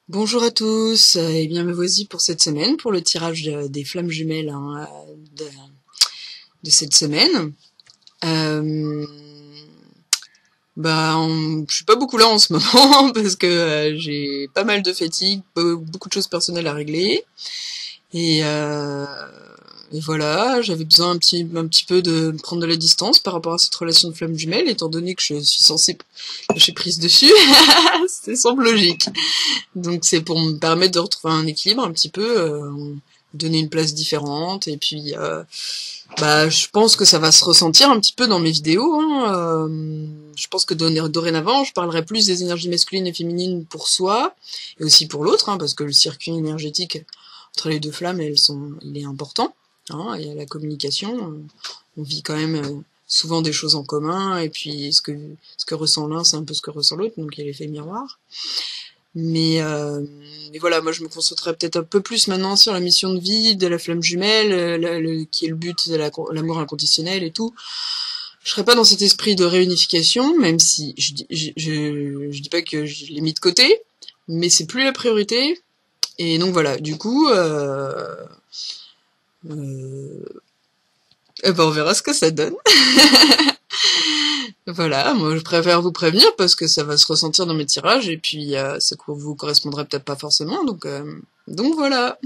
Bonjour à tous, et bien me voici pour cette semaine, pour le tirage des flammes jumelles de, de cette semaine. Euh, je suis pas beaucoup là en ce moment parce que j'ai pas mal de fatigue, beaucoup de choses personnelles à régler. Et, euh, et voilà, j'avais besoin un petit peu de prendre de la distance par rapport à cette relation de flamme jumelle, étant donné que je suis censée lâcher prise dessus. Ça semble logique. Donc c'est pour me permettre de retrouver un équilibre un petit peu, donner une place différente, et puis je pense que ça va se ressentir un petit peu dans mes vidéos, hein. Je pense que dorénavant, je parlerai plus des énergies masculines et féminines pour soi, et aussi pour l'autre, hein, parce que le circuit énergétique entre les deux flammes, il est important, hein. Il y a la communication, on vit quand même souvent des choses en commun, et puis ce que ressent l'un, c'est un peu ce que ressent l'autre, donc il y a l'effet miroir. Mais voilà, moi je me concentrerai peut-être un peu plus maintenant sur la mission de vie de la flamme jumelle, qui est le but de l'amour inconditionnel et tout. Je serais pas dans cet esprit de réunification, même si je dis pas que je l'ai mis de côté, mais c'est plus la priorité. Et donc voilà, du coup, on verra ce que ça donne. Voilà, moi je préfère vous prévenir parce que ça va se ressentir dans mes tirages et puis ça vous correspondrait peut-être pas forcément, donc voilà.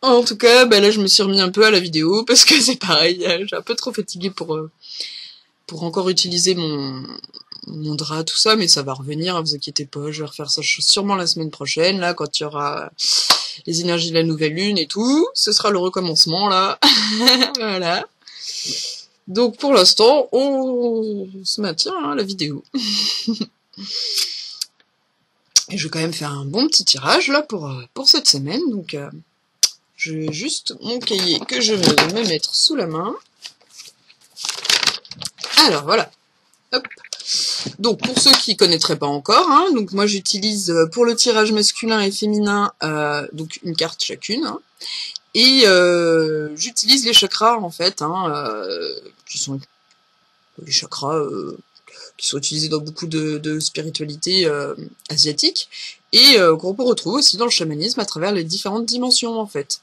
En tout cas, là je me suis remis un peu à la vidéo parce que c'est pareil, j'ai un peu trop fatigué pour encore utiliser mon drap, tout ça, mais ça va revenir, hein, vous inquiétez pas, je vais refaire ça sûrement la semaine prochaine, là, quand il y aura les énergies de la nouvelle lune et tout, ce sera le recommencement, là. Voilà. Donc pour l'instant, on se maintient à la vidéo. Et je vais quand même faire un bon petit tirage là pour cette semaine. Donc j'ai juste mon cahier que je vais me mettre sous la main. Alors voilà. Hop. Donc pour ceux qui connaîtraient pas encore, hein, donc moi j'utilise pour le tirage masculin et féminin donc une carte chacune. Hein, et j'utilise les chakras en fait, hein, qui sont les chakras qui sont utilisés dans beaucoup de spiritualités asiatiques, et qu'on retrouve aussi dans le chamanisme à travers les différentes dimensions en fait.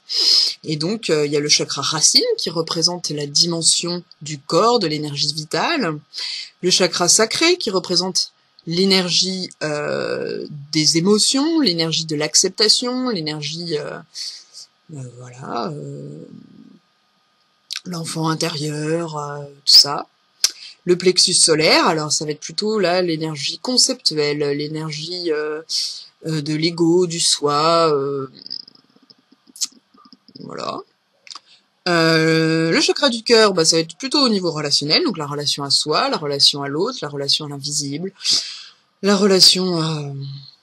Et donc il y a le chakra racine qui représente la dimension du corps, de l'énergie vitale, le chakra sacré qui représente l'énergie des émotions, l'énergie de l'acceptation, l'énergie l'enfant intérieur, tout ça. Le plexus solaire, alors ça va être plutôt là l'énergie conceptuelle, l'énergie de l'ego, du soi, voilà. Le chakra du cœur, ça va être plutôt au niveau relationnel, donc la relation à soi, la relation à l'autre, la relation à l'invisible, la relation à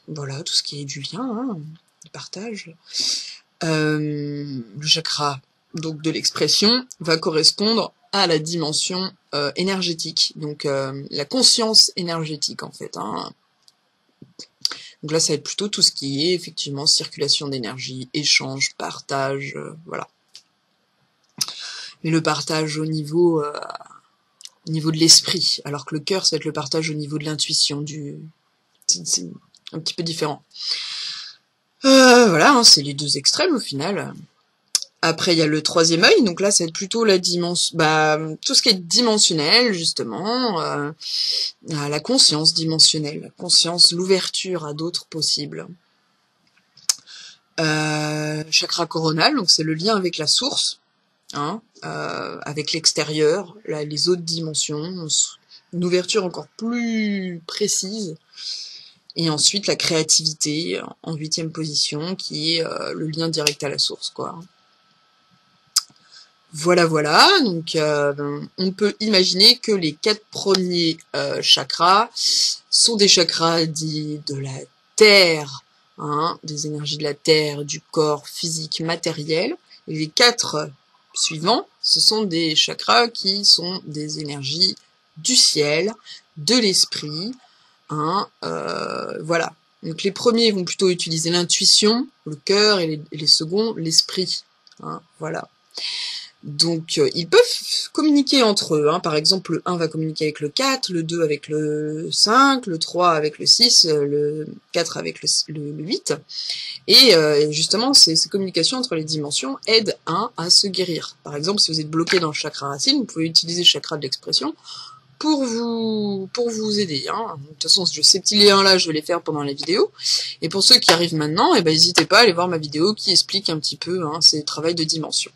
voilà, tout ce qui est du lien, hein, du partage. Le chakra donc de l'expression va correspondre à la dimension énergétique, donc la conscience énergétique en fait, hein. Donc là ça va être plutôt tout ce qui est effectivement circulation d'énergie, échange, partage, voilà. Mais le partage au niveau de l'esprit, alors que le cœur ça va être le partage au niveau de l'intuition, c'est un petit peu différent. Voilà, hein, c'est les deux extrêmes au final. Après, il y a le troisième œil, donc là, ça va être plutôt la dimension, tout ce qui est dimensionnel, justement, la conscience dimensionnelle, la conscience, l'ouverture à d'autres possibles. Chakra coronal, donc c'est le lien avec la source, hein, avec l'extérieur, les autres dimensions, une ouverture encore plus précise. Et ensuite, la créativité, en 8e position, qui est le lien direct à la source, quoi. Voilà, donc on peut imaginer que les 4 premiers chakras sont des chakras dits de la terre, hein, des énergies de la terre, du corps physique, matériel. Et les 4 suivants, ce sont des chakras qui sont des énergies du ciel, de l'esprit, hein, voilà. Donc les premiers vont plutôt utiliser l'intuition, le cœur, et les seconds, l'esprit, hein, voilà. Donc, ils peuvent communiquer entre eux, hein. Par exemple, le 1 va communiquer avec le 4, le 2 avec le 5, le 3 avec le 6, le 4 avec le 8. Et justement, ces communications entre les dimensions aident un à se guérir. Par exemple, si vous êtes bloqué dans le chakra racine, vous pouvez utiliser le chakra de l'expression pour vous aider, hein. De toute façon, ces petits liens-là, je vais les faire pendant la vidéo. Et pour ceux qui arrivent maintenant, eh ben, n'hésitez pas à aller voir ma vidéo qui explique un petit peu, hein, ces travails de dimension.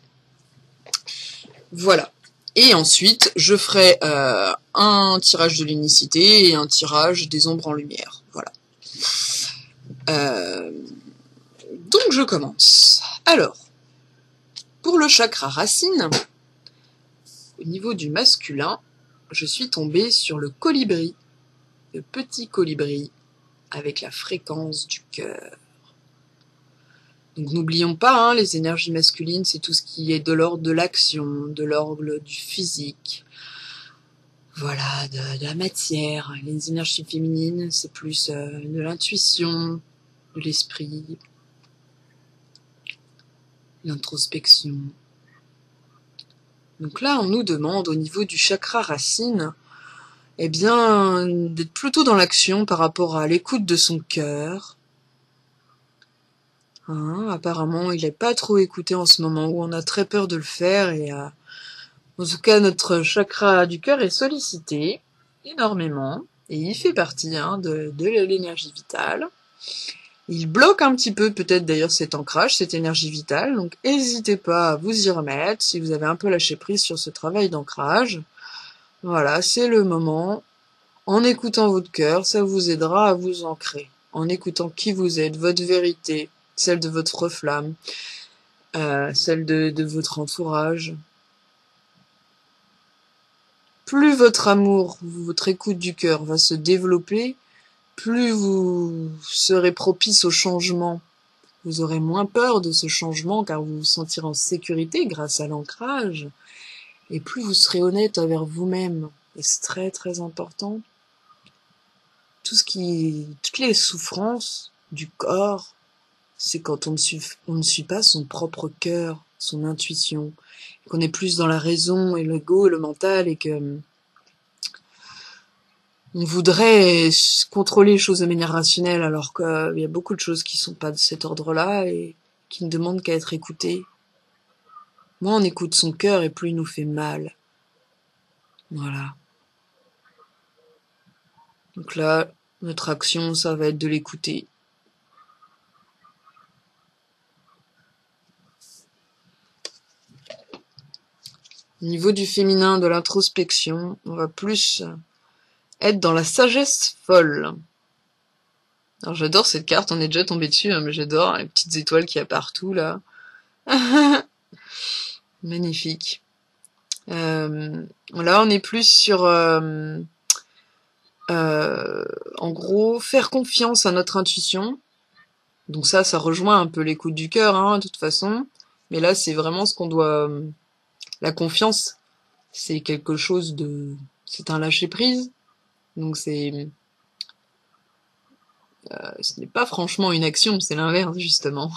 Voilà. Et ensuite, je ferai un tirage de l'unicité et un tirage des ombres en lumière. Voilà. Donc, je commence. Alors, pour le chakra racine, au niveau du masculin, je suis tombée sur le colibri, le petit colibri, avec la fréquence du cœur. Donc n'oublions pas, hein, les énergies masculines, c'est tout ce qui est de l'ordre de l'action, de l'ordre du physique, voilà, de la matière. Les énergies féminines, c'est plus de l'intuition, de l'esprit, l'introspection. Donc là, on nous demande au niveau du chakra racine, eh bien, d'être plutôt dans l'action par rapport à l'écoute de son cœur. Hein, apparemment, il n'est pas trop écouté en ce moment, où on a très peur de le faire, et en tout cas, notre chakra du cœur est sollicité énormément, et il fait partie, hein, de l'énergie vitale. Il bloque un petit peu peut-être d'ailleurs cet ancrage, cette énergie vitale, donc n'hésitez pas à vous y remettre si vous avez un peu lâché prise sur ce travail d'ancrage. Voilà, c'est le moment. En écoutant votre cœur, ça vous aidera à vous ancrer. En écoutant qui vous êtes, votre vérité, celle de votre flamme, celle de votre entourage. Plus votre amour, votre écoute du cœur va se développer, plus vous serez propice au changement. Vous aurez moins peur de ce changement car vous vous sentirez en sécurité grâce à l'ancrage. Et plus vous serez honnête envers vous-même. Et c'est très très important. Toutes les souffrances du corps, c'est quand on ne suit pas son propre cœur, son intuition, qu'on est plus dans la raison et l'ego et le mental et que on voudrait contrôler les choses de manière rationnelle alors qu'il y a beaucoup de choses qui sont pas de cet ordre-là et qui ne demandent qu'à être écoutées. Moins on écoute son cœur et plus il nous fait mal. Voilà. Donc là, notre action, ça va être de l'écouter. Au niveau du féminin, de l'introspection, on va plus être dans la sagesse folle. Alors j'adore cette carte, on est déjà tombé dessus, hein, mais j'adore les petites étoiles qu'il y a partout là. Magnifique. Là on est plus sur en gros faire confiance à notre intuition. Donc ça rejoint un peu l'écoute du cœur, hein, de toute façon. Mais là c'est vraiment ce qu'on doit. La confiance, c'est quelque chose de. C'est un lâcher prise. Donc ce n'est pas franchement une action, c'est l'inverse justement.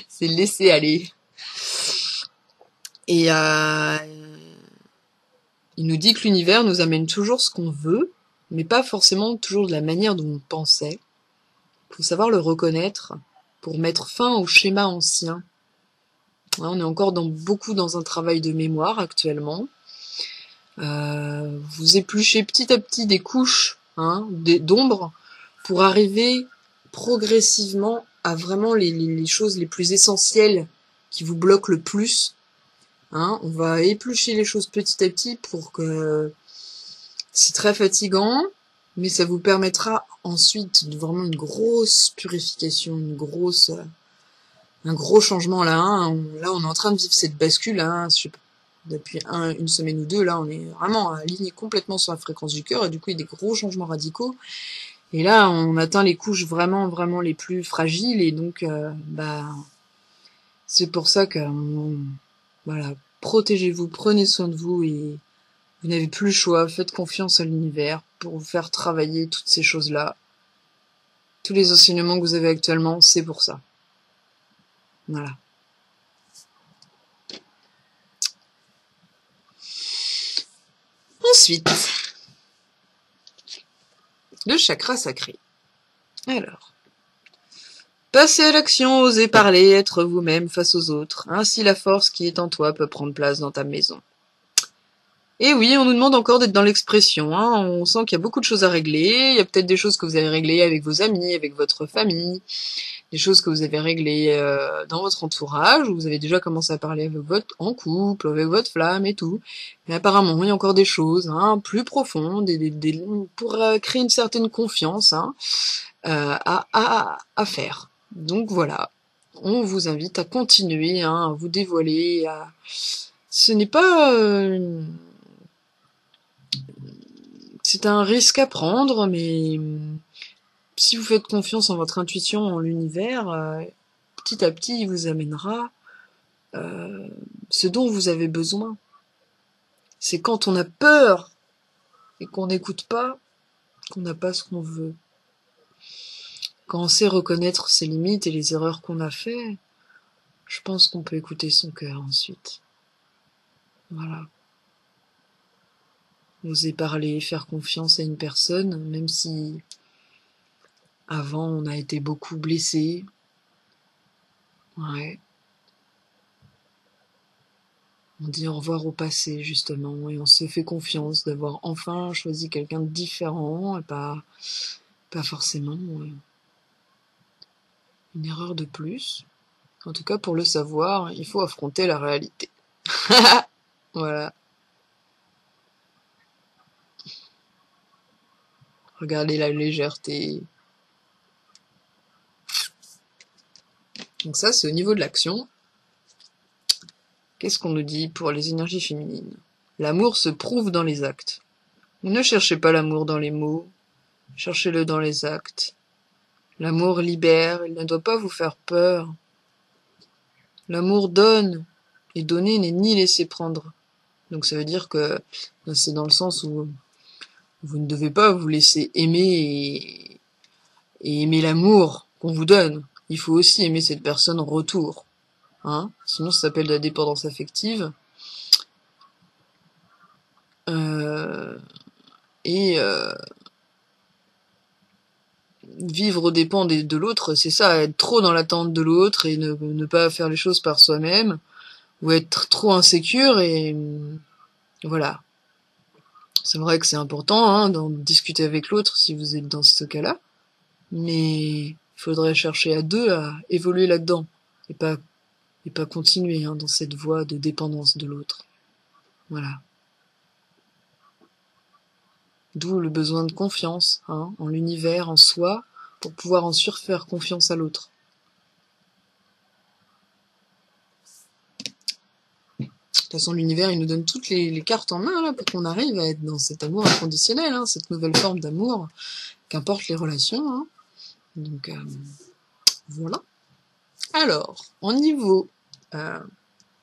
C'est laisser aller. Et il nous dit que l'univers nous amène toujours ce qu'on veut, mais pas forcément toujours de la manière dont on pensait. Il faut savoir le reconnaître pour mettre fin au schéma ancien. On est encore beaucoup dans un travail de mémoire actuellement. Vous épluchez petit à petit des couches, hein, d'ombre pour arriver progressivement à vraiment les choses les plus essentielles qui vous bloquent le plus. Hein, on va éplucher les choses petit à petit pour que c'est très fatigant, mais ça vous permettra ensuite de vraiment une grosse purification, un gros changement là. Hein. Là, on est en train de vivre cette bascule. Hein, je sais pas, depuis une semaine ou deux, là, on est vraiment aligné complètement sur la fréquence du cœur et du coup, il y a des gros changements radicaux. Et là, on atteint les couches vraiment, vraiment les plus fragiles et donc, c'est pour ça que, voilà, protégez-vous, prenez soin de vous et vous n'avez plus le choix. Faites confiance à l'univers pour vous faire travailler toutes ces choses-là. Tous les enseignements que vous avez actuellement, c'est pour ça. Voilà. Ensuite, le chakra sacré. Alors, passez à l'action, osez parler, être vous-même face aux autres. Ainsi la force qui est en toi peut prendre place dans ta maison. Et oui, on nous demande encore d'être dans l'expression, hein. On sent qu'il y a beaucoup de choses à régler. Il y a peut-être des choses que vous avez réglées avec vos amis, avec votre famille, des choses que vous avez réglées dans votre entourage, où vous avez déjà commencé à parler avec en couple, avec votre flamme et tout. Mais apparemment, il y a encore des choses plus profondes, pour créer une certaine confiance à faire. Donc voilà, on vous invite à continuer, à vous dévoiler. Ce n'est pas... c'est un risque à prendre, mais si vous faites confiance en votre intuition, en l'univers, petit à petit, il vous amènera ce dont vous avez besoin. C'est quand on a peur et qu'on n'écoute pas, qu'on n'a pas ce qu'on veut. Quand on sait reconnaître ses limites et les erreurs qu'on a fait, je pense qu'on peut écouter son cœur ensuite. Voilà. Oser parler, faire confiance à une personne, même si avant on a été beaucoup blessé. Ouais. On dit au revoir au passé, justement, et on se fait confiance d'avoir enfin choisi quelqu'un de différent, et pas forcément une erreur de plus. En tout cas, pour le savoir, il faut affronter la réalité. Voilà. Regardez la légèreté. Donc ça, c'est au niveau de l'action. Qu'est-ce qu'on nous dit pour les énergies féminines? L'amour se prouve dans les actes. Ne cherchez pas l'amour dans les mots, cherchez-le dans les actes. L'amour libère, il ne doit pas vous faire peur. L'amour donne, et donner n'est ni laisser prendre. Donc ça veut dire que c'est dans le sens où vous ne devez pas vous laisser aimer et aimer l'amour qu'on vous donne. Il faut aussi aimer cette personne en retour. Sinon ça s'appelle de la dépendance affective. Vivre aux dépens de l'autre, c'est ça, être trop dans l'attente de l'autre et ne pas faire les choses par soi-même, ou être trop insécure et voilà. C'est vrai que c'est important d'en discuter avec l'autre si vous êtes dans ce cas-là, mais il faudrait chercher à deux à évoluer là-dedans et pas continuer dans cette voie de dépendance de l'autre. Voilà. D'où le besoin de confiance en l'univers, en soi, pour pouvoir ensuite faire confiance à l'autre. De toute façon, l'univers, il nous donne toutes les cartes en main pour qu'on arrive à être dans cet amour inconditionnel, cette nouvelle forme d'amour, qu'importe les relations. Donc, voilà. Alors, en niveau...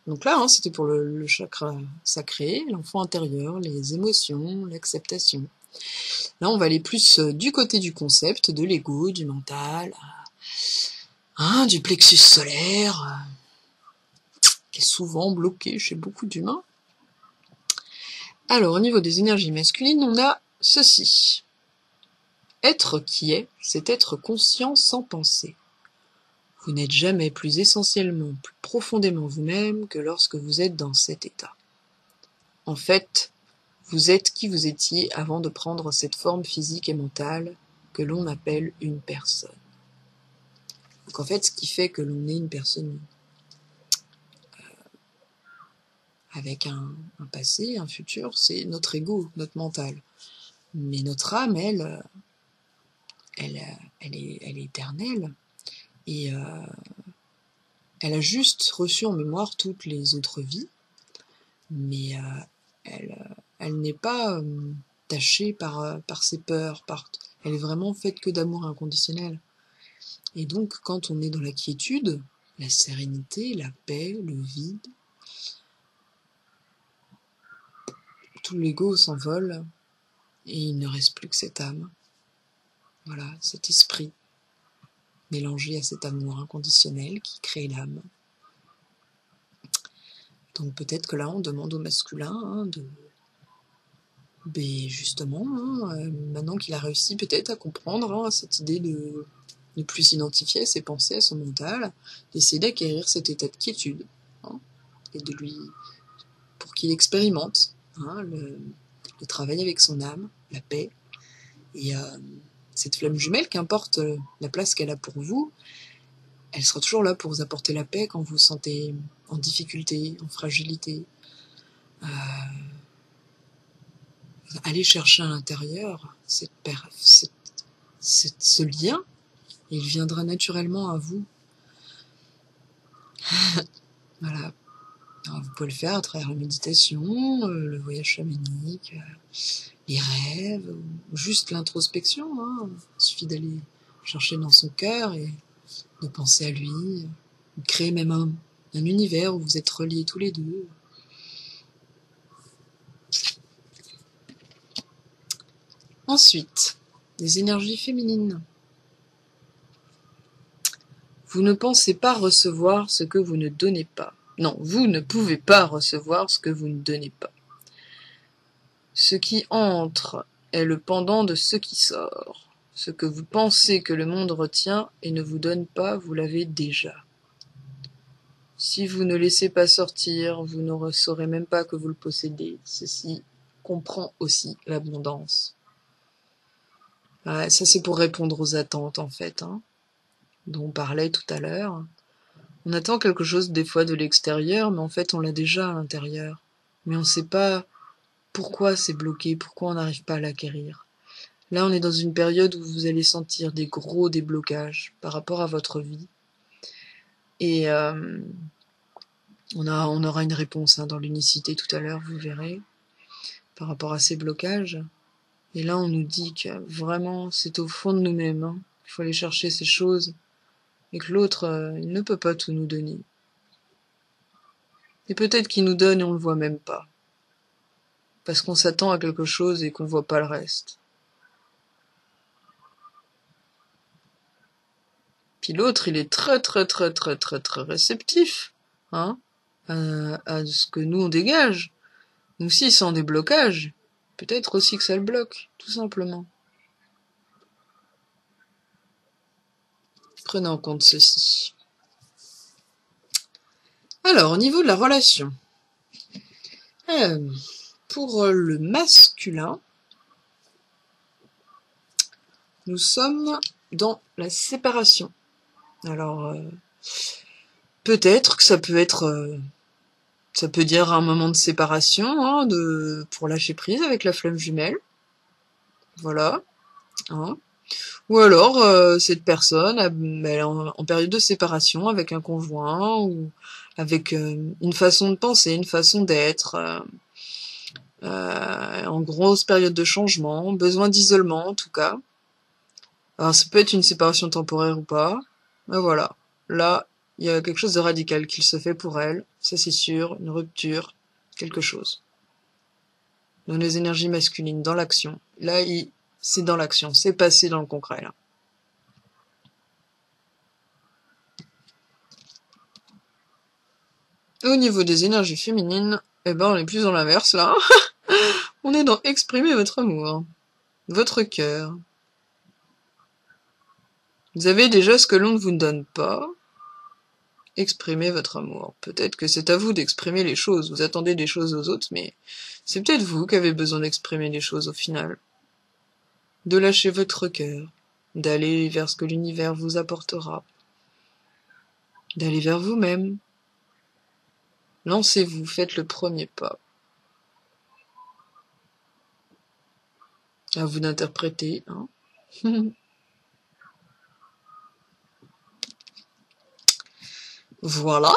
donc là, c'était pour le chakra sacré, l'enfant intérieur, les émotions, l'acceptation. Là, on va aller plus du côté du concept, de l'ego, du mental, du plexus solaire, qui est souvent bloqué chez beaucoup d'humains. Alors, au niveau des énergies masculines, on a ceci. Être qui est, c'est être conscient sans penser. Vous n'êtes jamais plus essentiellement, plus profondément vous-même que lorsque vous êtes dans cet état. En fait, vous êtes qui vous étiez avant de prendre cette forme physique et mentale que l'on appelle une personne. Donc en fait, ce qui fait que l'on est une personne avec un passé, un futur, c'est notre ego, notre mental. Mais notre âme, elle est éternelle. Et elle a juste reçu en mémoire toutes les autres vies, mais elle n'est pas tachée par ses peurs. Elle est vraiment faite que d'amour inconditionnel. Et donc, quand on est dans la quiétude, la sérénité, la paix, le vide, tout l'ego s'envole et il ne reste plus que cette âme. Voilà, cet esprit mélangé à cet amour inconditionnel qui crée l'âme. Donc peut-être que là, on demande au masculin Mais justement, hein, maintenant qu'il a réussi peut-être à comprendre hein, cette idée de ne plus s'identifier à ses pensées, à son mental, d'essayer d'acquérir cet état de quiétude, hein, et de lui, pour qu'il expérimente hein, le travail avec son âme, la paix, et cette flamme jumelle, qu'importe la place qu'elle a pour vous, elle sera toujours là pour vous apporter la paix quand vous vous sentez en difficulté, en fragilité. Allez chercher à l'intérieur ce lien, et il viendra naturellement à vous. Voilà. Alors, vous pouvez le faire à travers la méditation, le voyage chamanique, les rêves, ou juste l'introspection. Hein. Il suffit d'aller chercher dans son cœur et de penser à lui, créer même un univers où vous êtes reliés tous les deux. Ensuite, les énergies féminines. Vous ne pensez pas recevoir ce que vous ne donnez pas. Non, vous ne pouvez pas recevoir ce que vous ne donnez pas. Ce qui entre est le pendant de ce qui sort. Ce que vous pensez que le monde retient et ne vous donne pas, vous l'avez déjà. Si vous ne laissez pas sortir, vous ne saurez même pas que vous le possédez. Ceci comprend aussi l'abondance. Ouais, ça c'est pour répondre aux attentes en fait, hein, dont on parlait tout à l'heure. On attend quelque chose des fois de l'extérieur, mais en fait on l'a déjà à l'intérieur. Mais on ne sait pas pourquoi c'est bloqué, pourquoi on n'arrive pas à l'acquérir. Là on est dans une période où vous allez sentir des gros déblocages par rapport à votre vie. Et on aura une réponse hein, dans l'unicité tout à l'heure, vous verrez, par rapport à ces blocages. Et là on nous dit que vraiment c'est au fond de nous-mêmes, hein, qu'il faut aller chercher ces choses, et que l'autre, il ne peut pas tout nous donner. Et peut-être qu'il nous donne et on le voit même pas. Parce qu'on s'attend à quelque chose et qu'on voit pas le reste. Puis l'autre, il est très réceptif, hein, à ce que nous on dégage. Nous aussi, sans des blocages, peut-être aussi que ça le bloque, tout simplement. Prenez en compte ceci. Alors, au niveau de la relation, pour le masculin, nous sommes dans la séparation. Alors, peut-être que ça peut dire un moment de séparation, hein, pour lâcher prise avec la flamme jumelle. Voilà. Hein. Ou alors, cette personne, elle est en période de séparation avec un conjoint, ou avec une façon de penser, une façon d'être, en grosse période de changement, besoin d'isolement en tout cas. Alors ça peut être une séparation temporaire ou pas, mais voilà. Là, il y a quelque chose de radical qui se fait pour elle, ça c'est sûr, une rupture, quelque chose. Dans les énergies masculines, dans l'action. Là, c'est dans l'action, c'est passé dans le concret, là. Au niveau des énergies féminines, eh ben, on est plus dans l'inverse, là. On est dans exprimer votre amour, votre cœur. Vous avez déjà ce que l'on ne vous donne pas. Exprimez votre amour. Peut-être que c'est à vous d'exprimer les choses. Vous attendez des choses aux autres, mais c'est peut-être vous qui avez besoin d'exprimer les choses au final. De lâcher votre cœur. D'aller vers ce que l'univers vous apportera. D'aller vers vous-même. Lancez-vous, faites le premier pas. À vous d'interpréter, hein. Voilà.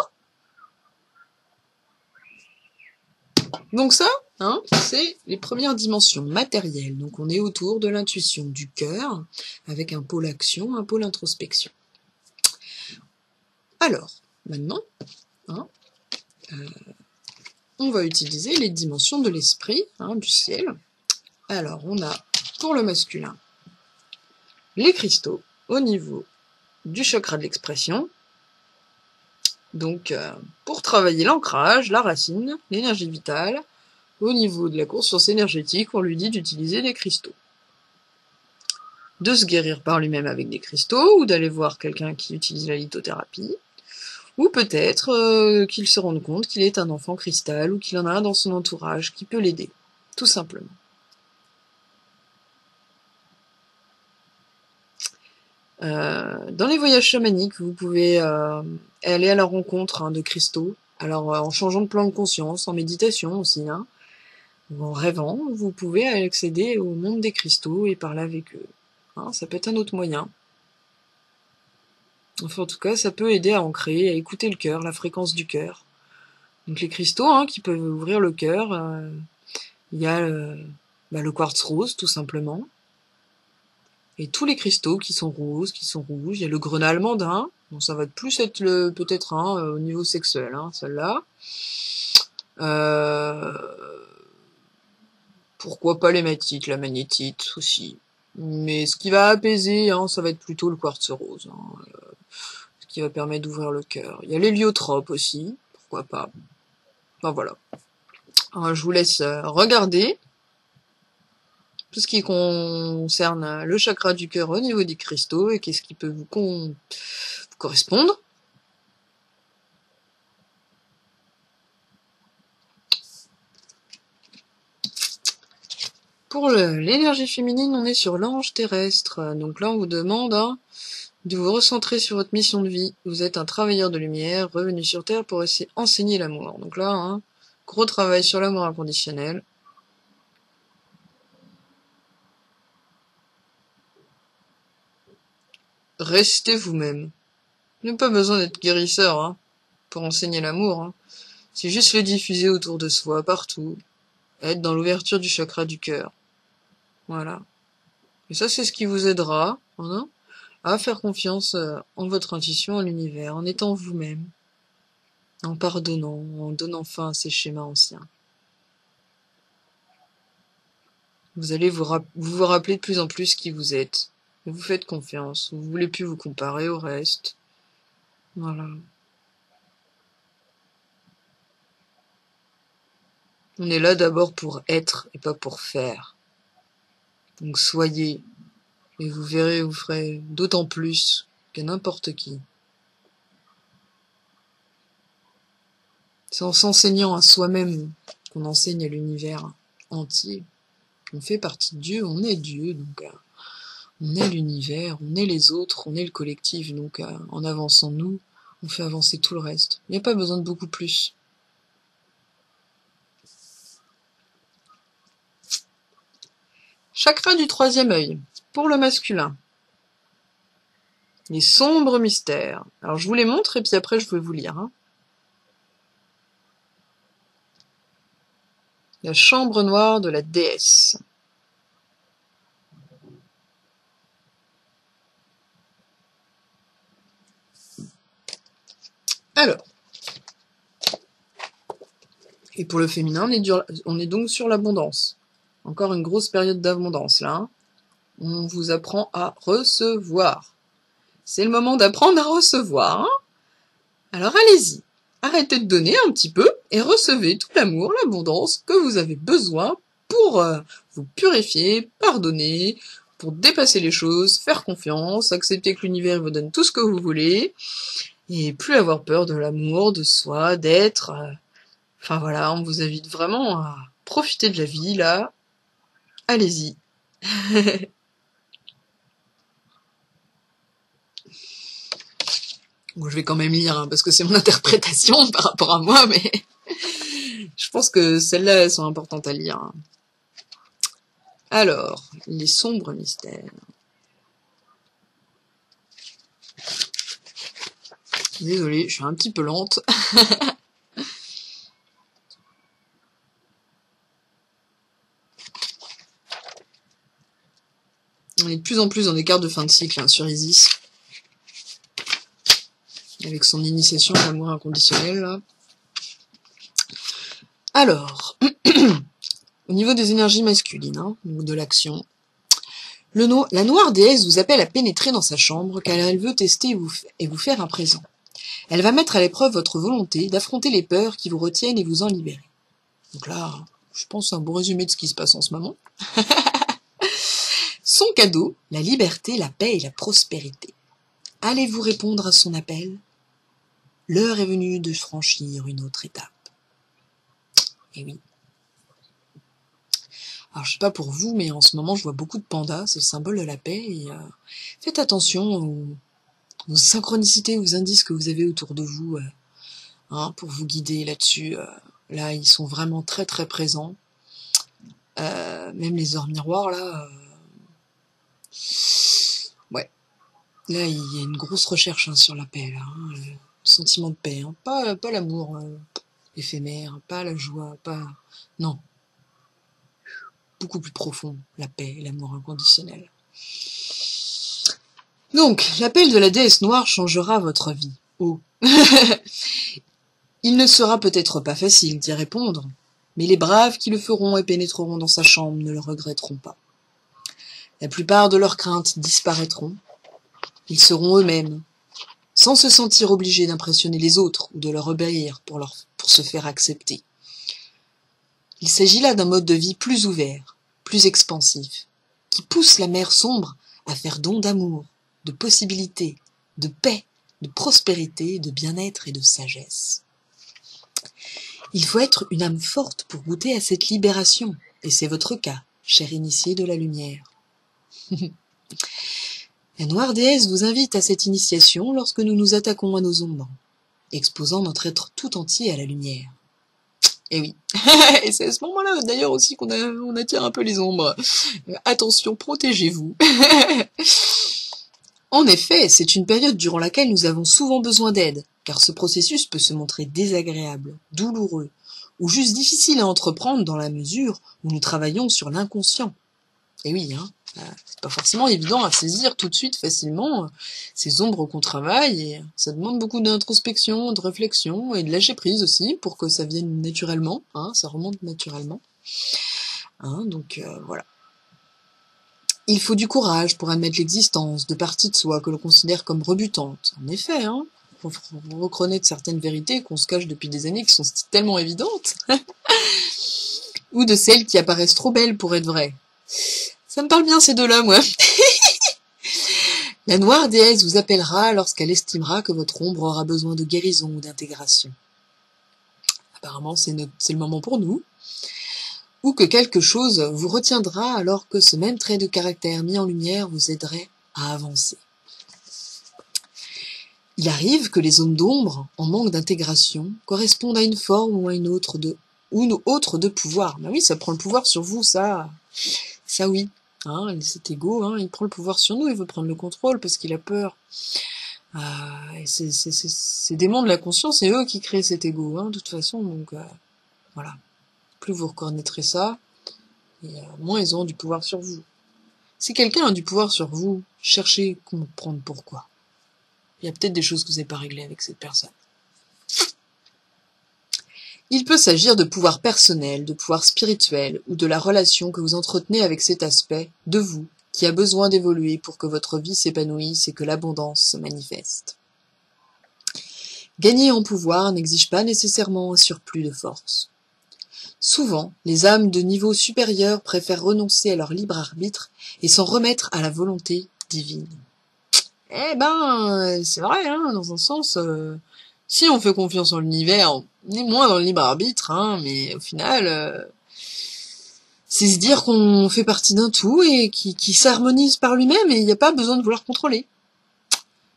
Donc ça, hein, c'est les premières dimensions matérielles. Donc on est autour de l'intuition du cœur, avec un pôle action, un pôle introspection. Alors, maintenant, hein, on va utiliser les dimensions de l'esprit, hein, du ciel. Alors, on a, pour le masculin, les cristaux au niveau du chakra de l'expression. Donc, pour travailler l'ancrage, la racine, l'énergie vitale, au niveau de la conscience énergétique, on lui dit d'utiliser des cristaux. De se guérir par lui-même avec des cristaux, ou d'aller voir quelqu'un qui utilise la lithothérapie, ou peut-être qu'il se rende compte qu'il est un enfant cristal, ou qu'il en a un dans son entourage qui peut l'aider, tout simplement. Dans les voyages chamaniques, vous pouvez aller à la rencontre de cristaux. Alors en changeant de plan de conscience, en méditation aussi, ou en rêvant, vous pouvez accéder au monde des cristaux et parler avec eux. Ça peut être un autre moyen. Enfin, en tout cas, ça peut aider à ancrer, à écouter le cœur, la fréquence du cœur. Donc les cristaux qui peuvent ouvrir le cœur, il y a le quartz rose, tout simplement. Et tous les cristaux qui sont roses, qui sont rouges. Il y a le grenat almandin. Bon, ça va plus être peut-être au niveau sexuel, celle-là. Pourquoi pas l'hématite, la magnétite aussi. Mais ce qui va apaiser, ça va être plutôt le quartz rose. Ce qui va permettre d'ouvrir le cœur. Il y a l'héliotrope aussi, pourquoi pas. Enfin voilà. Alors, je vous laisse regarder tout ce qui concerne le chakra du cœur au niveau des cristaux et qu'est-ce qui peut vous correspondre. Pour l'énergie féminine, on est sur l'ange terrestre. Donc là, on vous demande de vous recentrer sur votre mission de vie. Vous êtes un travailleur de lumière, revenu sur Terre pour essayer enseigner l'amour. Donc là, gros travail sur l'amour inconditionnel. Restez vous-même. Vous n'avez pas besoin d'être guérisseur pour enseigner l'amour. C'est juste le diffuser autour de soi, partout. Être dans l'ouverture du chakra du cœur. Voilà. Et ça, c'est ce qui vous aidera à faire confiance en votre intuition, en l'univers, en étant vous-même, en pardonnant, en donnant fin à ces schémas anciens. Vous allez vous rappeler de plus en plus qui vous êtes. Vous faites confiance. Vous voulez plus vous comparer au reste. Voilà. On est là d'abord pour être et pas pour faire. Donc soyez, et vous verrez, vous ferez d'autant plus que n'importe qui. C'est en s'enseignant à soi-même qu'on enseigne à l'univers entier. On fait partie de Dieu, on est Dieu, donc on est l'univers, on est les autres, on est le collectif, donc en avançant nous, on fait avancer tout le reste. Il n'y a pas besoin de beaucoup plus. Chakra du troisième œil, pour le masculin. Les sombres mystères. Alors je vous les montre et puis après je vais vous lire. La chambre noire de la déesse. Alors. Et pour le féminin, on est donc sur l'abondance. Encore une grosse période d'abondance là. On vous apprend à recevoir. C'est le moment d'apprendre à recevoir. Alors allez-y. Arrêtez de donner un petit peu et recevez tout l'amour, l'abondance que vous avez besoin pour vous purifier, pardonner, pour dépasser les choses, faire confiance, accepter que l'univers vous donne tout ce que vous voulez et plus avoir peur de l'amour, de soi, d'être. Enfin voilà, on vous invite vraiment à profiter de la vie là. Allez-y. Bon, je vais quand même lire, parce que c'est mon interprétation par rapport à moi, mais je pense que celles-là, elles sont importantes à lire. Alors, les sombres mystères. Désolée, je suis un petit peu lente. On est de plus en plus dans des cartes de fin de cycle sur Isis. Avec son initiation à l'amour inconditionnel, là. Alors, au niveau des énergies masculines, ou de l'action, la noire déesse vous appelle à pénétrer dans sa chambre car elle veut tester et vous faire un présent. Elle va mettre à l'épreuve votre volonté d'affronter les peurs qui vous retiennent et vous en libérer. Donc là, je pense, un bon résumé de ce qui se passe en ce moment. Son cadeau, la liberté, la paix et la prospérité. Allez-vous répondre à son appel? L'heure est venue de franchir une autre étape. Eh oui. Alors, je sais pas pour vous, mais en ce moment, je vois beaucoup de pandas, c'est le symbole de la paix, et faites attention aux synchronicités, aux indices que vous avez autour de vous, pour vous guider là-dessus. Là, ils sont vraiment très très présents. Même les heures miroirs, là, ouais. Là, il y a une grosse recherche sur la paix, là, le sentiment de paix, pas l'amour éphémère, pas la joie, pas... Non. Beaucoup plus profond, la paix et l'amour inconditionnel. Donc, l'appel de la déesse noire changera votre vie. Oh. Il ne sera peut-être pas facile d'y répondre, mais les braves qui le feront et pénétreront dans sa chambre ne le regretteront pas. La plupart de leurs craintes disparaîtront. Ils seront eux-mêmes, sans se sentir obligés d'impressionner les autres ou de leur obéir pour se faire accepter. Il s'agit là d'un mode de vie plus ouvert, plus expansif, qui pousse la mer sombre à faire don d'amour, de possibilités, de paix, de prospérité, de bien-être et de sagesse. Il faut être une âme forte pour goûter à cette libération, et c'est votre cas, cher initié de la lumière. La noire déesse vous invite à cette initiation lorsque nous nous attaquons à nos ombres, exposant notre être tout entier à la lumière. Et oui, et c'est à ce moment-là d'ailleurs aussi qu'on attire un peu les ombres. Attention, protégez-vous. En effet, c'est une période durant laquelle nous avons souvent besoin d'aide, car ce processus peut se montrer désagréable, douloureux, ou juste difficile à entreprendre dans la mesure où nous travaillons sur l'inconscient. Et oui, c'est pas forcément évident à saisir tout de suite facilement ces ombres qu'on travaille, et ça demande beaucoup d'introspection, de réflexion et de lâcher prise aussi pour que ça vienne naturellement, ça remonte naturellement. Donc voilà. Il faut du courage pour admettre l'existence de parties de soi que l'on considère comme rebutantes. En effet, faut reconnaître certaines vérités qu'on se cache depuis des années qui sont tellement évidentes, ou de celles qui apparaissent trop belles pour être vraies. Ça me parle bien ces deux-là, moi. La noire déesse vous appellera lorsqu'elle estimera que votre ombre aura besoin de guérison ou d'intégration. Apparemment, c'est le moment pour nous. Ou que quelque chose vous retiendra alors que ce même trait de caractère mis en lumière vous aiderait à avancer. Il arrive que les zones d'ombre, en manque d'intégration, correspondent à une forme ou à une autre de pouvoir. Ben oui, ça prend le pouvoir sur vous, ça oui. Cet ego, il prend le pouvoir sur nous, il veut prendre le contrôle parce qu'il a peur. Et ces démons de la conscience, c'est eux qui créent cet ego, de toute façon, donc voilà. Plus vous reconnaîtrez ça, et moins ils auront du pouvoir sur vous. Si quelqu'un a du pouvoir sur vous, cherchez à comprendre pourquoi. Il y a peut-être des choses que vous n'avez pas réglées avec cette personne. Il peut s'agir de pouvoir personnel, de pouvoir spirituel, ou de la relation que vous entretenez avec cet aspect de vous, qui a besoin d'évoluer pour que votre vie s'épanouisse et que l'abondance se manifeste. Gagner en pouvoir n'exige pas nécessairement un surplus de force. Souvent, les âmes de niveau supérieur préfèrent renoncer à leur libre arbitre et s'en remettre à la volonté divine. Eh ben, c'est vrai, dans un sens, si on fait confiance en l'univers, on est moins dans le libre arbitre, mais au final, c'est se dire qu'on fait partie d'un tout et qui s'harmonise par lui-même et il n'y a pas besoin de vouloir contrôler.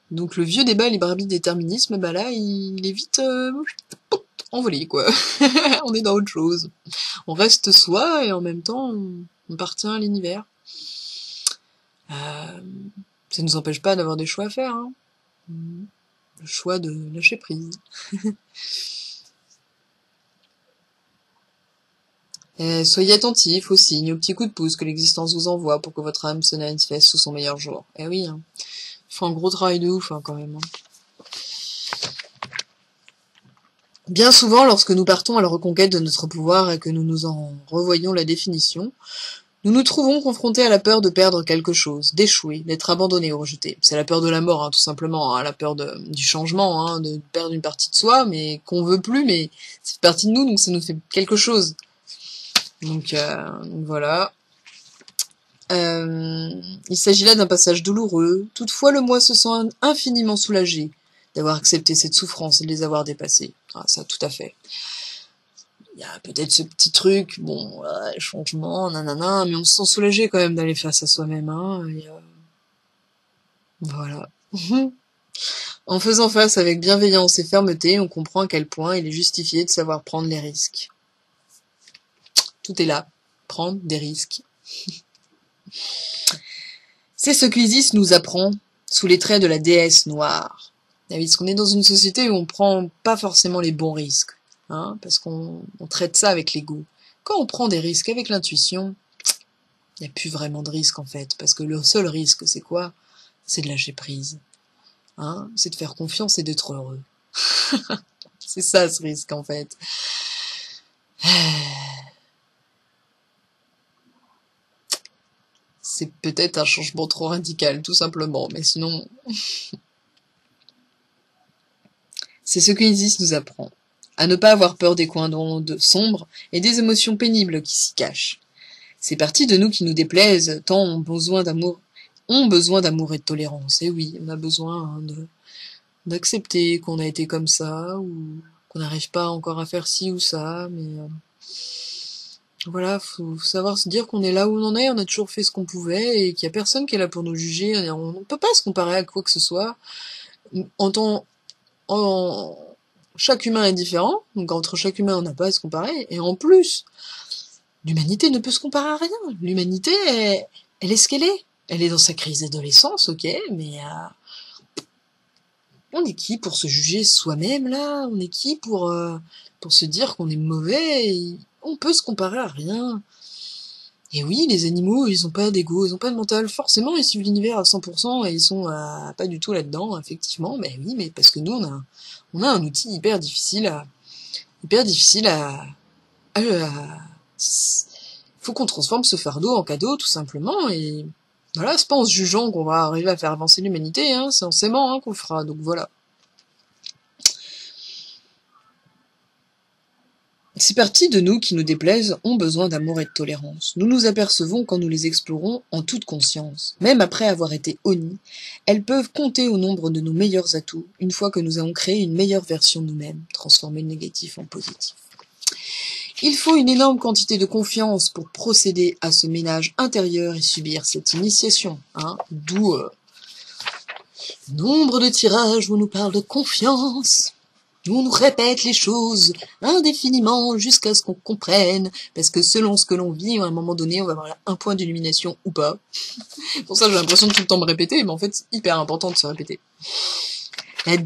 Donc le vieux débat libre arbitre déterminisme, là, il est vite envolé, quoi. On est dans autre chose. On reste soi et en même temps, on appartient à l'univers. Ça ne nous empêche pas d'avoir des choix à faire. Le choix de lâcher prise. Soyez attentifs aux signes, aux petits coups de pouce que l'existence vous envoie pour que votre âme se manifeste sous son meilleur jour. Eh oui, il faut un gros travail de ouf quand même. Bien souvent, lorsque nous partons à la reconquête de notre pouvoir et que nous nous en revoyons la définition, nous nous trouvons confrontés à la peur de perdre quelque chose, d'échouer, d'être abandonné ou rejeté. C'est la peur de la mort, tout simplement, la peur du changement, de perdre une partie de soi, mais qu'on veut plus, mais ça fait partie de nous, donc ça nous fait quelque chose. Donc voilà. Il s'agit là d'un passage douloureux. Toutefois, le moi se sent infiniment soulagé d'avoir accepté cette souffrance et de les avoir dépassées. Ah, ça, tout à fait. Il y a peut-être ce petit truc, bon, changement, nanana, mais on se sent soulagé quand même d'aller face à soi-même, hein. Voilà. En faisant face avec bienveillance et fermeté, on comprend à quel point il est justifié de savoir prendre les risques. Tout est là. Prendre des risques. C'est ce qu'Isis nous apprend sous les traits de la déesse noire. Parce qu'on est dans une société où on prend pas forcément les bons risques, hein, parce qu'on traite ça avec l'ego. Quand on prend des risques avec l'intuition, il n'y a plus vraiment de risque en fait, parce que le seul risque, c'est quoi? C'est de lâcher prise. Hein, c'est de faire confiance et d'être heureux. C'est ça ce risque en fait. C'est peut-être un changement trop radical, tout simplement, mais sinon... C'est ce que Isis nous apprend. À ne pas avoir peur des coins d'onde sombres et des émotions pénibles qui s'y cachent. Ces parties de nous qui nous déplaisent, tant ont besoin d'amour et de tolérance. Et oui, on a besoin d'accepter qu'on a été comme ça, ou qu'on n'arrive pas encore à faire ci ou ça, mais... Voilà, faut savoir se dire qu'on est là où on en est, on a toujours fait ce qu'on pouvait, et qu'il y a personne qui est là pour nous juger, on ne peut pas se comparer à quoi que ce soit. Chaque humain est différent, donc entre chaque humain on n'a pas à se comparer, et en plus, l'humanité ne peut se comparer à rien. L'humanité, elle est ce qu'elle est. Elle est dans sa crise d'adolescence, ok, mais on est qui pour se juger soi-même, là? On est qui pour se dire qu'on est mauvais? On peut se comparer à rien. Et oui, les animaux, ils ont pas d'ego, ils ont pas de mental. Forcément, ils suivent l'univers à 100% et ils sont pas du tout là-dedans, effectivement. Mais oui, mais parce que nous, on a un outil hyper difficile faut qu'on transforme ce fardeau en cadeau, tout simplement. Et voilà, c'est pas en se jugeant qu'on va arriver à faire avancer l'humanité, hein. C'est en s'aimant, hein, qu'on le fera. Donc voilà. Ces parties de nous qui nous déplaisent ont besoin d'amour et de tolérance. Nous nous apercevons quand nous les explorons en toute conscience. Même après avoir été honnies, elles peuvent compter au nombre de nos meilleurs atouts, une fois que nous avons créé une meilleure version de nous-mêmes, transformer le négatif en positif. Il faut une énorme quantité de confiance pour procéder à ce ménage intérieur et subir cette initiation, hein, d'où nombre de tirages où on nous parle de confiance. On nous répète les choses indéfiniment jusqu'à ce qu'on comprenne, parce que selon ce que l'on vit, à un moment donné, on va avoir un point d'illumination ou pas. Pour ça, j'ai l'impression de tout le temps me répéter, mais en fait, c'est hyper important de se répéter. La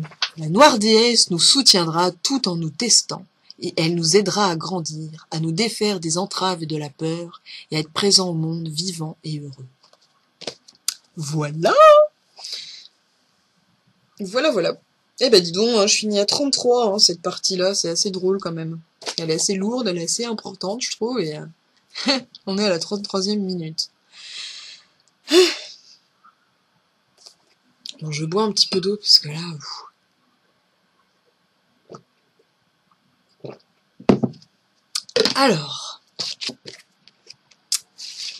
noire déesse nous soutiendra tout en nous testant, et elle nous aidera à grandir, à nous défaire des entraves et de la peur, et à être présents au monde vivant et heureux. Voilà! Voilà. Eh ben dis donc, hein, je finis à 33, hein, cette partie-là, c'est assez drôle quand même. Elle est assez lourde, elle est assez importante, je trouve, et on est à la 33e minute. Bon, je bois un petit peu d'eau, parce que là... Alors,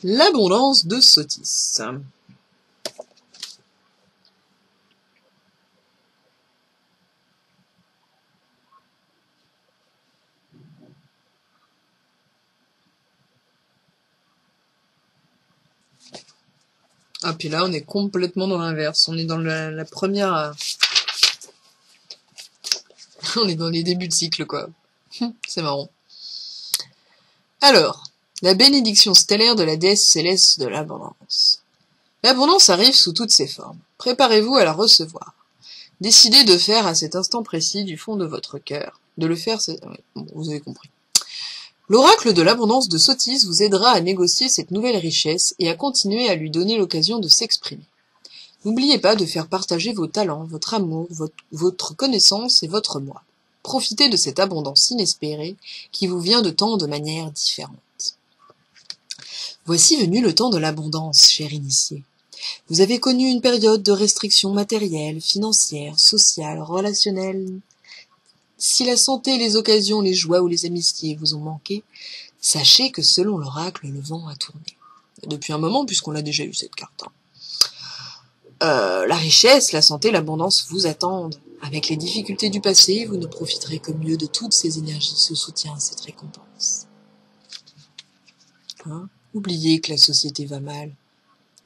l'abondance de Sotis. Ah, puis là, on est complètement dans l'inverse. On est dans la première... On est dans les débuts de cycle, quoi. C'est marrant. Alors, la bénédiction stellaire de la déesse céleste de l'abondance. L'abondance arrive sous toutes ses formes. Préparez-vous à la recevoir. Décidez de faire à cet instant précis du fond de votre cœur. De le faire, c'est... Oui, bon, vous avez compris. L'oracle de l'abondance de Sotis vous aidera à négocier cette nouvelle richesse et à continuer à lui donner l'occasion de s'exprimer. N'oubliez pas de faire partager vos talents, votre amour, votre connaissance et votre moi. Profitez de cette abondance inespérée qui vous vient de tant de manières différentes. Voici venu le temps de l'abondance, cher initié. Vous avez connu une période de restrictions matérielles, financières, sociales, relationnelles. Si la santé, les occasions, les joies ou les amitiés vous ont manqué, Sachez que selon l'oracle, le vent a tourné. Depuis un moment, puisqu'on l'a déjà eu cette carte. La richesse, la santé, l'abondance vous attendent. Avec les difficultés du passé, vous ne profiterez que mieux de toutes ces énergies, ce soutien, cette récompense. Oubliez que la société va mal.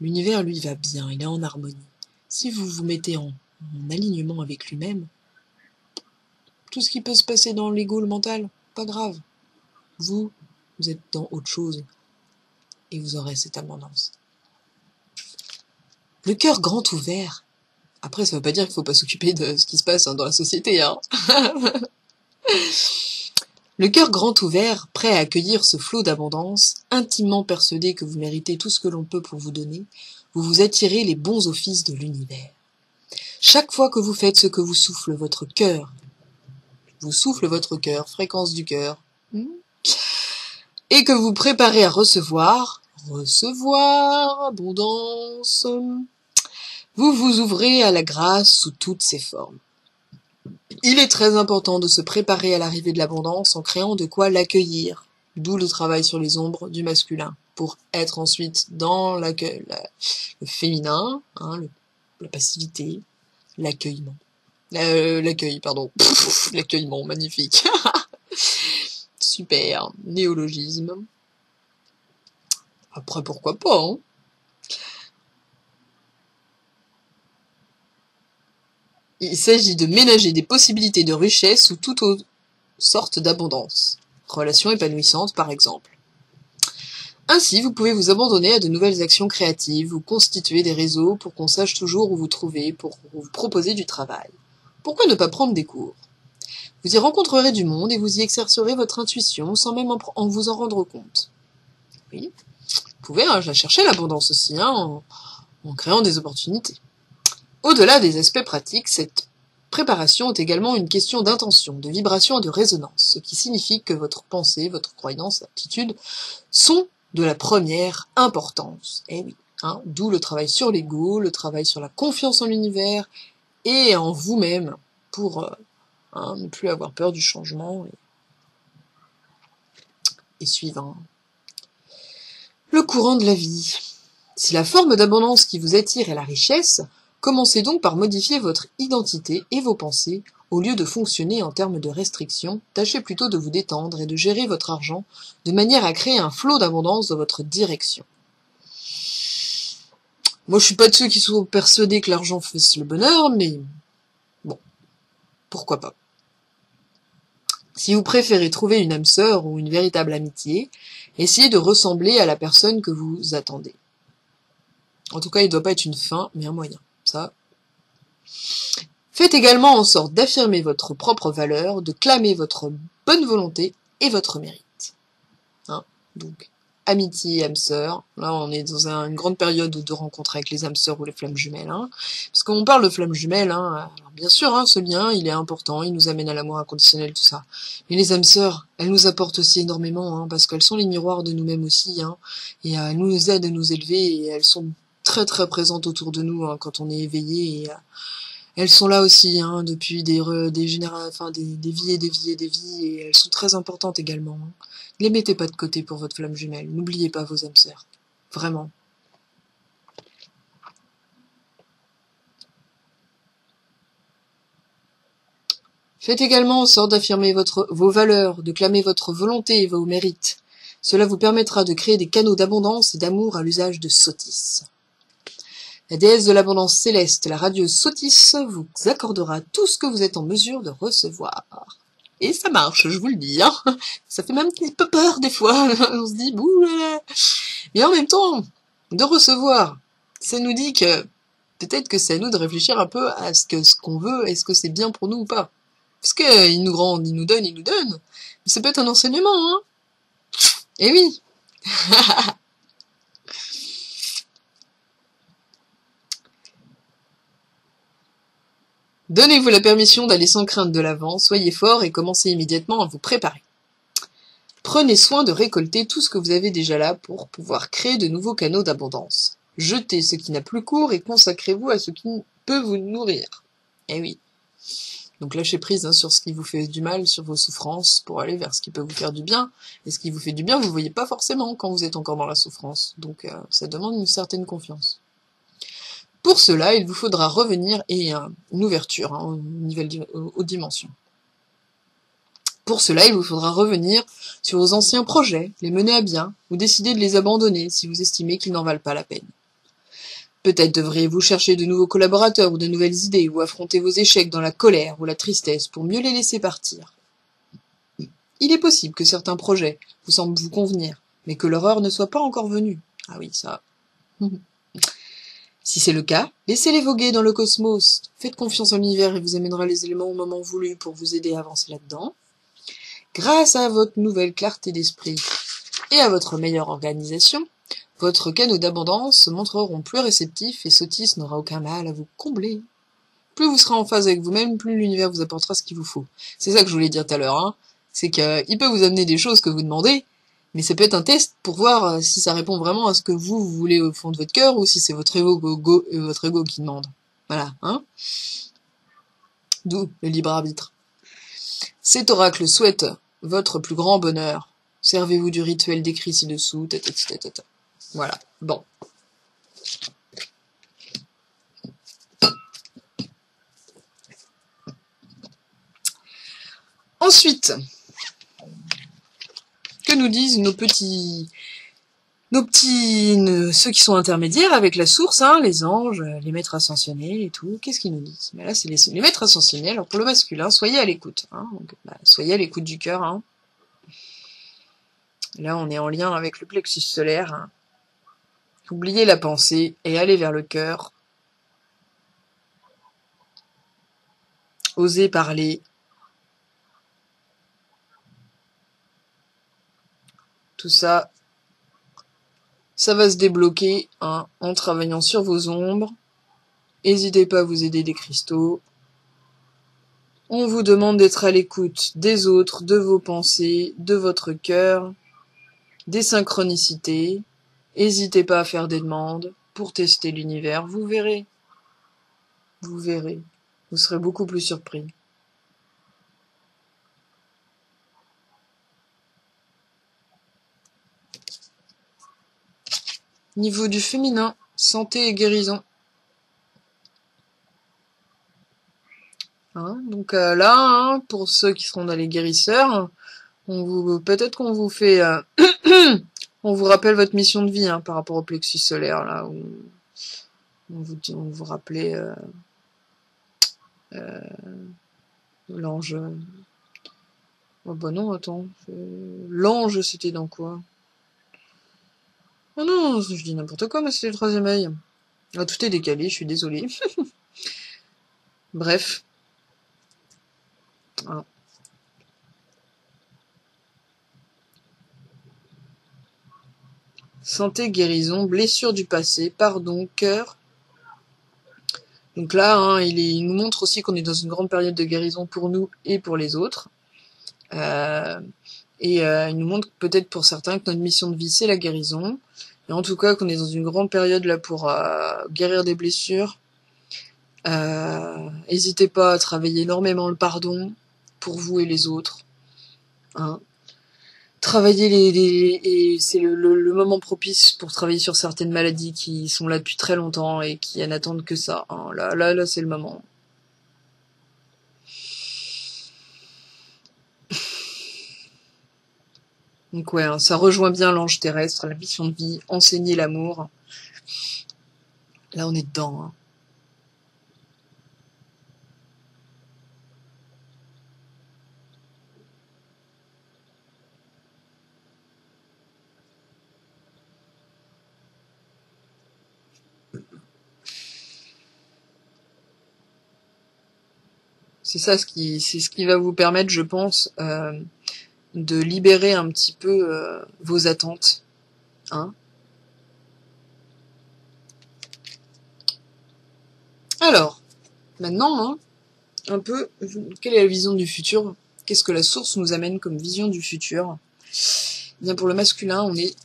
L'univers, lui, va bien, il est en harmonie. Si vous vous mettez en alignement avec lui-même, tout ce qui peut se passer dans l'ego, le mental, pas grave. Vous êtes dans autre chose et vous aurez cette abondance. Le cœur grand ouvert. Après, ça veut pas dire qu'il faut pas s'occuper de ce qui se passe dans la société. Le cœur grand ouvert, prêt à accueillir ce flot d'abondance, intimement persuadé que vous méritez tout ce que l'on peut pour vous donner, vous vous attirez les bons offices de l'univers. Chaque fois que vous faites ce que vous souffle votre cœur, fréquence du cœur, et que vous préparez à recevoir abondance, vous vous ouvrez à la grâce sous toutes ses formes. Il est très important de se préparer à l'arrivée de l'abondance en créant de quoi l'accueillir, d'où le travail sur les ombres du masculin, pour être ensuite dans le féminin, la passivité, l'accueillement. L'accueillement, magnifique. Super, néologisme. Après, pourquoi pas, Il s'agit de ménager des possibilités de richesse sous toute autre sorte d'abondance. Relations épanouissantes, par exemple. Ainsi, vous pouvez vous abandonner à de nouvelles actions créatives, vous constituer des réseaux pour qu'on sache toujours où vous trouver, pour vous proposer du travail. Pourquoi ne pas prendre des cours? Vous y rencontrerez du monde et vous y exercerez votre intuition sans même en vous en rendre compte. Oui, vous pouvez la chercher l'abondance aussi, en créant des opportunités. Au-delà des aspects pratiques, cette préparation est également une question d'intention, de vibration et de résonance, ce qui signifie que votre pensée, votre croyance, attitude sont de la première importance. Eh oui, d'où le travail sur l'ego, le travail sur la confiance en l'univers et en vous-même pour ne plus avoir peur du changement et suivre le courant de la vie. Si la forme d'abondance qui vous attire est la richesse, commencez donc par modifier votre identité et vos pensées. Au lieu de fonctionner en termes de restrictions, tâchez plutôt de vous détendre et de gérer votre argent de manière à créer un flot d'abondance dans votre direction. Moi, je suis pas de ceux qui sont persuadés que l'argent fasse le bonheur, mais bon, pourquoi pas. Si vous préférez trouver une âme sœur ou une véritable amitié, essayez de ressembler à la personne que vous attendez. En tout cas, il ne doit pas être une fin, mais un moyen. Ça. Faites également en sorte d'affirmer votre propre valeur, de clamer votre bonne volonté et votre mérite. Donc, amitié, âme sœur. Là, on est dans une grande période de rencontre avec les âmes sœurs ou les flammes jumelles. Parce qu'on parle de flammes jumelles, alors bien sûr, ce lien, il est important, il nous amène à l'amour inconditionnel, tout ça. Mais les âmes sœurs, elles nous apportent aussi énormément, parce qu'elles sont les miroirs de nous-mêmes aussi, et elles nous aident à nous élever, et elles sont très très présentes autour de nous quand on est éveillé, et elles sont là aussi depuis des vies et des vies et des vies, et elles sont très importantes également. Ne les mettez pas de côté pour votre flamme jumelle, n'oubliez pas vos âmes sœurs, vraiment. Faites également en sorte d'affirmer vos valeurs, de clamer votre volonté et vos mérites. Cela vous permettra de créer des canaux d'abondance et d'amour à l'usage de Sotis. La déesse de l'abondance céleste, la radieuse Sotis, vous accordera tout ce que vous êtes en mesure de recevoir. Et ça marche, je vous le dis. Ça fait même un petit peu peur des fois. On se dit, boulala. Mais en même temps, de recevoir, ça nous dit que peut-être que c'est à nous de réfléchir un peu à ce qu'on veut, est-ce que c'est bien pour nous ou pas. Parce qu'il nous rend, il nous donne. Mais ça peut être un enseignement, Eh oui. Donnez-vous la permission d'aller sans crainte de l'avant, soyez fort et commencez immédiatement à vous préparer. Prenez soin de récolter tout ce que vous avez déjà là pour pouvoir créer de nouveaux canaux d'abondance. Jetez ce qui n'a plus cours et consacrez-vous à ce qui peut vous nourrir. Eh oui. Donc lâchez prise hein, sur ce qui vous fait du mal, sur vos souffrances, pour aller vers ce qui peut vous faire du bien. Et ce qui vous fait du bien, vous ne voyez pas forcément quand vous êtes encore dans la souffrance. Donc ça demande une certaine confiance. Pour cela, il vous faudra revenir et une ouverture hein, aux dimensions. Pour cela, il vous faudra revenir sur vos anciens projets, les mener à bien, ou décider de les abandonner si vous estimez qu'ils n'en valent pas la peine. Peut-être devriez-vous chercher de nouveaux collaborateurs ou de nouvelles idées, ou affronter vos échecs dans la colère ou la tristesse pour mieux les laisser partir. Il est possible que certains projets vous semblent vous convenir, mais que leur heure ne soit pas encore venue. Ah oui, ça. Si c'est le cas, laissez-les voguer dans le cosmos. Faites confiance en l'univers et vous amènera les éléments au moment voulu pour vous aider à avancer là-dedans. Grâce à votre nouvelle clarté d'esprit et à votre meilleure organisation, votre canaux d'abondance se montreront plus réceptifs et Sotis n'aura aucun mal à vous combler. Plus vous serez en phase avec vous-même, plus l'univers vous apportera ce qu'il vous faut. C'est ça que je voulais dire tout à l'heure, hein. C'est qu'il peut vous amener des choses que vous demandez, mais ça peut être un test pour voir si ça répond vraiment à ce que vous voulez au fond de votre cœur ou si c'est votre ego qui demande. Voilà, hein. D'où le libre arbitre. Cet oracle souhaite votre plus grand bonheur. Servez-vous du rituel décrit ci-dessous, tata. Voilà, bon. Ensuite, que nous disent ceux qui sont intermédiaires avec la source, hein, les anges, les maîtres ascensionnés et tout, qu'est-ce qu'ils nous disent? Mais là, c'est les maîtres ascensionnés. Alors pour le masculin, soyez à l'écoute, hein, donc, soyez à l'écoute du cœur. Hein. Là, on est en lien avec le plexus solaire. Hein. Oubliez la pensée et allez vers le cœur. Osez parler. Tout ça, ça va se débloquer hein, en travaillant sur vos ombres. N'hésitez pas à vous aider des cristaux. On vous demande d'être à l'écoute des autres, de vos pensées, de votre cœur, des synchronicités. N'hésitez pas à faire des demandes pour tester l'univers. Vous verrez. Vous verrez. Vous serez beaucoup plus surpris. Niveau du féminin, santé et guérison. Hein, donc là, hein, pour ceux qui seront dans les guérisseurs, peut-être qu'on vous fait, on vous rappelle votre mission de vie hein, par rapport au plexus solaire là, où on vous rappelait l'ange. Oh bah non, attends, l'ange c'était dans quoi? Oh non, je dis n'importe quoi, mais c'était le troisième œil. Ah, tout est décalé, je suis désolée. Bref. Ah. Santé, guérison, blessure du passé, pardon, cœur. Donc là, hein, il nous montre aussi qu'on est dans une grande période de guérison pour nous et pour les autres. Il nous montre peut-être pour certains que notre mission de vie, c'est la guérison. Et en tout cas, qu'on est dans une grande période là pour guérir des blessures. N'hésitez pas à travailler énormément le pardon pour vous et les autres. Hein. Travailler et c'est le moment propice pour travailler sur certaines maladies qui sont là depuis très longtemps et qui n'attendent que ça. Hein. Là, c'est le moment. Donc ouais, hein, ça rejoint bien l'ange terrestre, la mission de vie, enseigner l'amour. Là, on est dedans. Hein. C'est ça c'est ce qui va vous permettre, je pense, de libérer un petit peu vos attentes. Hein. Alors, maintenant, hein, un peu, quelle est la vision du futur? Qu'est-ce que la source nous amène comme vision du futur? Bien pour le masculin, on est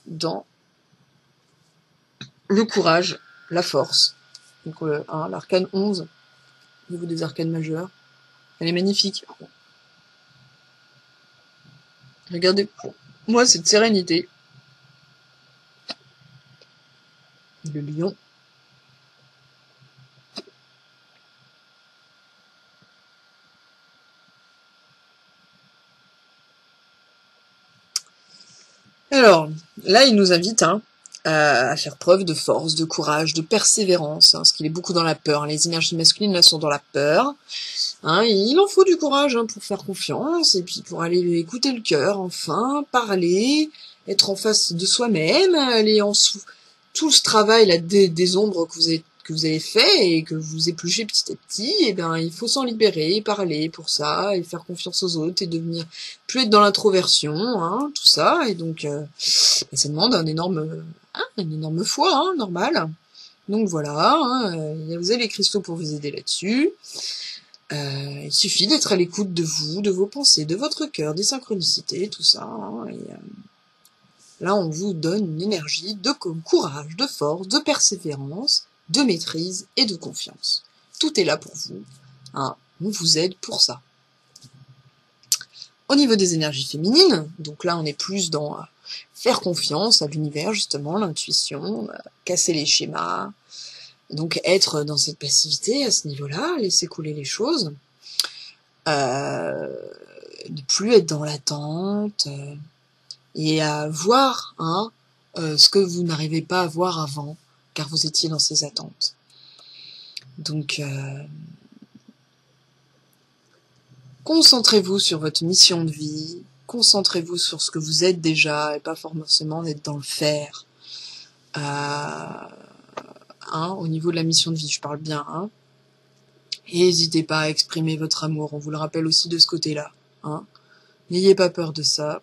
dans le courage, la force. Donc l'arcane 11, au niveau des arcanes majeurs. Elle est magnifique. Regardez, moi, cette sérénité. Le lion. Alors, là, il nous invite à faire preuve de force, de courage, de persévérance, parce qu'il est beaucoup dans la peur. Les énergies masculines, là, sont dans la peur. Il en faut du courage pour faire confiance, et puis pour aller écouter le cœur, enfin, parler, être en face de soi-même, aller en tout ce travail là des ombres que vous avez fait et que vous épluchez petit à petit, et ben il faut s'en libérer, parler pour ça, et faire confiance aux autres, et devenir plus être dans l'introversion, tout ça, et donc ça demande une énorme foi, normal. Donc voilà, vous avez les cristaux pour vous aider là-dessus. Il suffit d'être à l'écoute de vous, de vos pensées, de votre cœur, des synchronicités, tout ça. Là, on vous donne une énergie de courage, de force, de persévérance, de maîtrise et de confiance. Tout est là pour vous. On vous aide pour ça. Au niveau des énergies féminines, donc là, on est plus dans faire confiance à l'univers, justement, l'intuition, casser les schémas. Donc être dans cette passivité à ce niveau-là, laisser couler les choses. Ne plus être dans l'attente et à voir ce que vous n'arrivez pas à voir avant, car vous étiez dans ces attentes. Donc, concentrez-vous sur votre mission de vie, concentrez-vous sur ce que vous êtes déjà, et pas forcément d'être dans le faire. Au niveau de la mission de vie, je parle bien. Et n'hésitez pas à exprimer votre amour, on vous le rappelle aussi de ce côté-là. N'ayez pas peur de ça.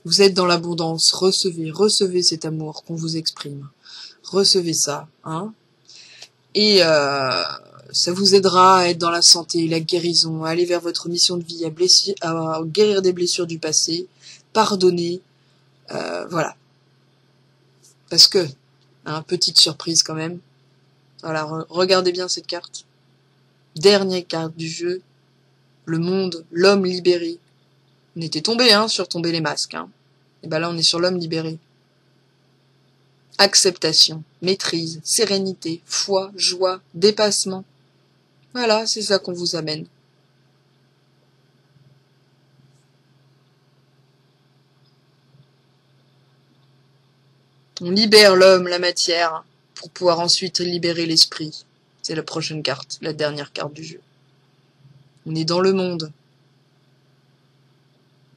Vous êtes dans l'abondance, recevez cet amour qu'on vous exprime. Recevez ça, Et ça vous aidera à être dans la santé, la guérison, à aller vers votre mission de vie, à guérir des blessures du passé, pardonner, voilà. Parce que, petite surprise quand même. Voilà, regardez bien cette carte. Dernière carte du jeu, le monde, l'homme libéré. On était tombé, sur tomber les masques, Et ben là, on est sur l'homme libéré. Acceptation, maîtrise, sérénité, foi, joie, dépassement. Voilà, c'est ça qu'on vous amène. On libère l'homme, la matière, pour pouvoir ensuite libérer l'esprit. C'est la prochaine carte, la dernière carte du jeu. On est dans le monde.